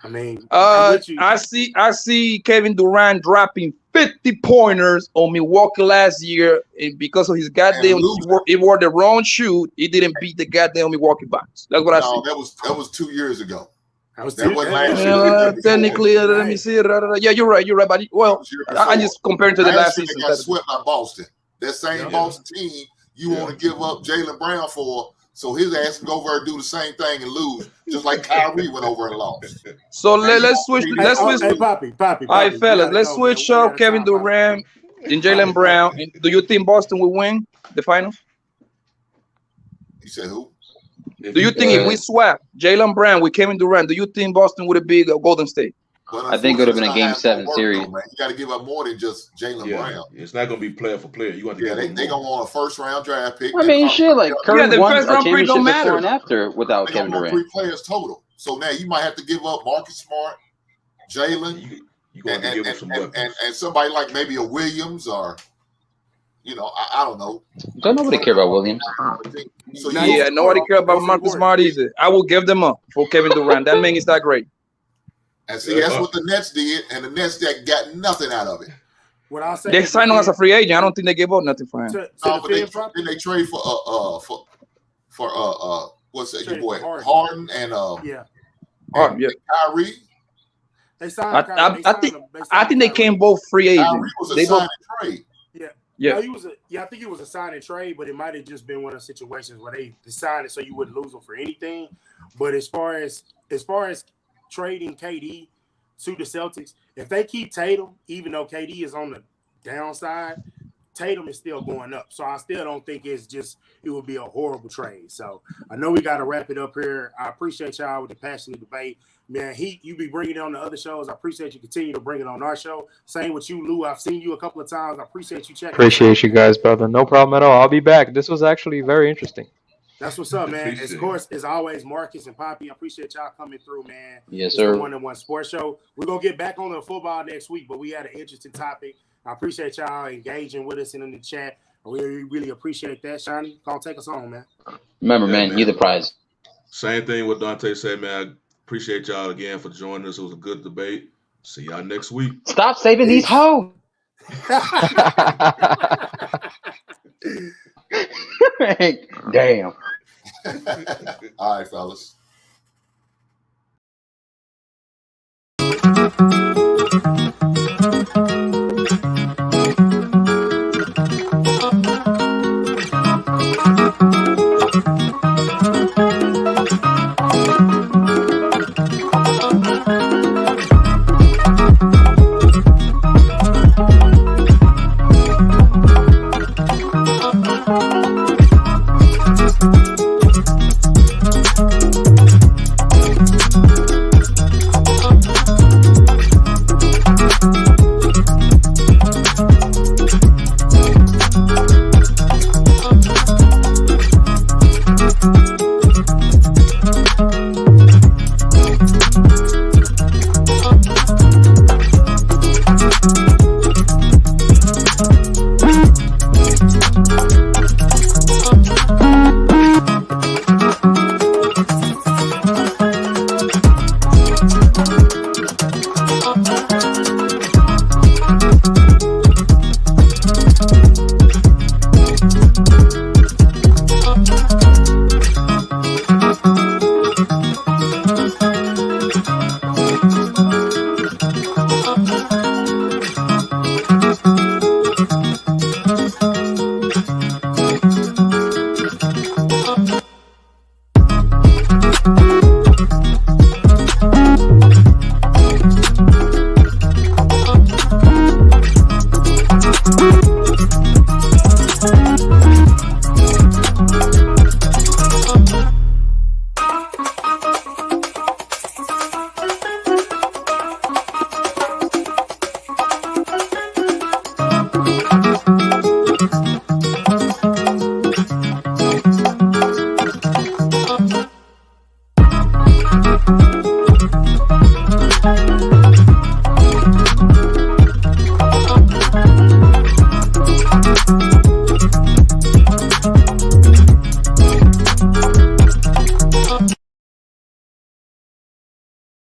Speaker 2: I mean,
Speaker 5: I see Kevin Durant dropping 50 pointers on Milwaukee last year, and because of his goddamn, he wore the wrong shoe. He didn't beat the goddamn Milwaukee Bucks. That's what I see.
Speaker 6: That was 2 years ago.
Speaker 2: That was
Speaker 6: last year.
Speaker 5: Technically, let me see. Yeah, you're right. You're right, but well, I just comparing to the last season.
Speaker 6: They got swept by Boston. That same Boston team you want to give up Jaylen Brown for, so his ass can go over and do the same thing and lose, just like Kyrie went over and lost.
Speaker 5: So let's switch.
Speaker 2: Hey, Poppy.
Speaker 5: All right, fellas, let's switch up Kevin Durant and Jaylen Brown. Do you think Boston will win the finals?
Speaker 6: You said who?
Speaker 5: Do you think if we swap Jaylen Brown with Kevin Durant, do you think Boston would be Golden State?
Speaker 7: I think it would have been a Game 7 series.
Speaker 6: You got to give up more than just Jaylen Brown.
Speaker 3: It's not going to be player for player. You want to
Speaker 6: they going to want a first-round draft pick.
Speaker 7: I mean, shit, like Curry won a championship before and after without
Speaker 6: they
Speaker 7: Kevin Durant.
Speaker 6: 3 players total. So now you might have to give up Marcus Smart, Jaylen, and somebody like maybe a Williams or, I don't know.
Speaker 7: Don't nobody care about Williams.
Speaker 6: So
Speaker 5: nobody care about Marcus Smart either. I will give them up for Kevin Durant. That man is that great.
Speaker 6: And see, that's what the Nets did, and the Nets got nothing out of it.
Speaker 2: What I'll say,
Speaker 5: they signed him as a free agent. I don't think they gave up nothing for him.
Speaker 6: But they trade for what's that? Your boy Harden and Kyrie.
Speaker 2: They signed.
Speaker 5: I think they came both free agents.
Speaker 6: Kyrie was a sign and trade.
Speaker 2: Yeah. No, I think it was a sign and trade, but it might have just been one of the situations where they decided so you wouldn't lose them for anything. But as far as trading KD to the Celtics, if they keep Tatum, even though KD is on the downside, Tatum is still going up. So I still don't think it would be a horrible trade. So I know we got to wrap it up here. I appreciate y'all with the passionate debate. Man, you be bringing it on the other shows. I appreciate you continue to bring it on our show. Same with you, Lou. I've seen you a couple of times. I appreciate you checking.
Speaker 4: Appreciate you guys, brother. No problem at all. I'll be back. This was actually very interesting.
Speaker 2: That's what's up, man. Of course, as always, Marcus and Poppy, I appreciate y'all coming through, man.
Speaker 7: Yes, sir.
Speaker 2: It's a 1-on-1 sports show. We're going to get back on the football next week, but we had an interesting topic. I appreciate y'all engaging with us in the chat. We really appreciate that. Shiny, come take us on, man.
Speaker 7: Remember, man, you the prize.
Speaker 3: Same thing what Dante said, man. I appreciate y'all again for joining us. It was a good debate. See y'all next week.
Speaker 7: Stop saving these hoes. Damn.
Speaker 6: All right, fellas.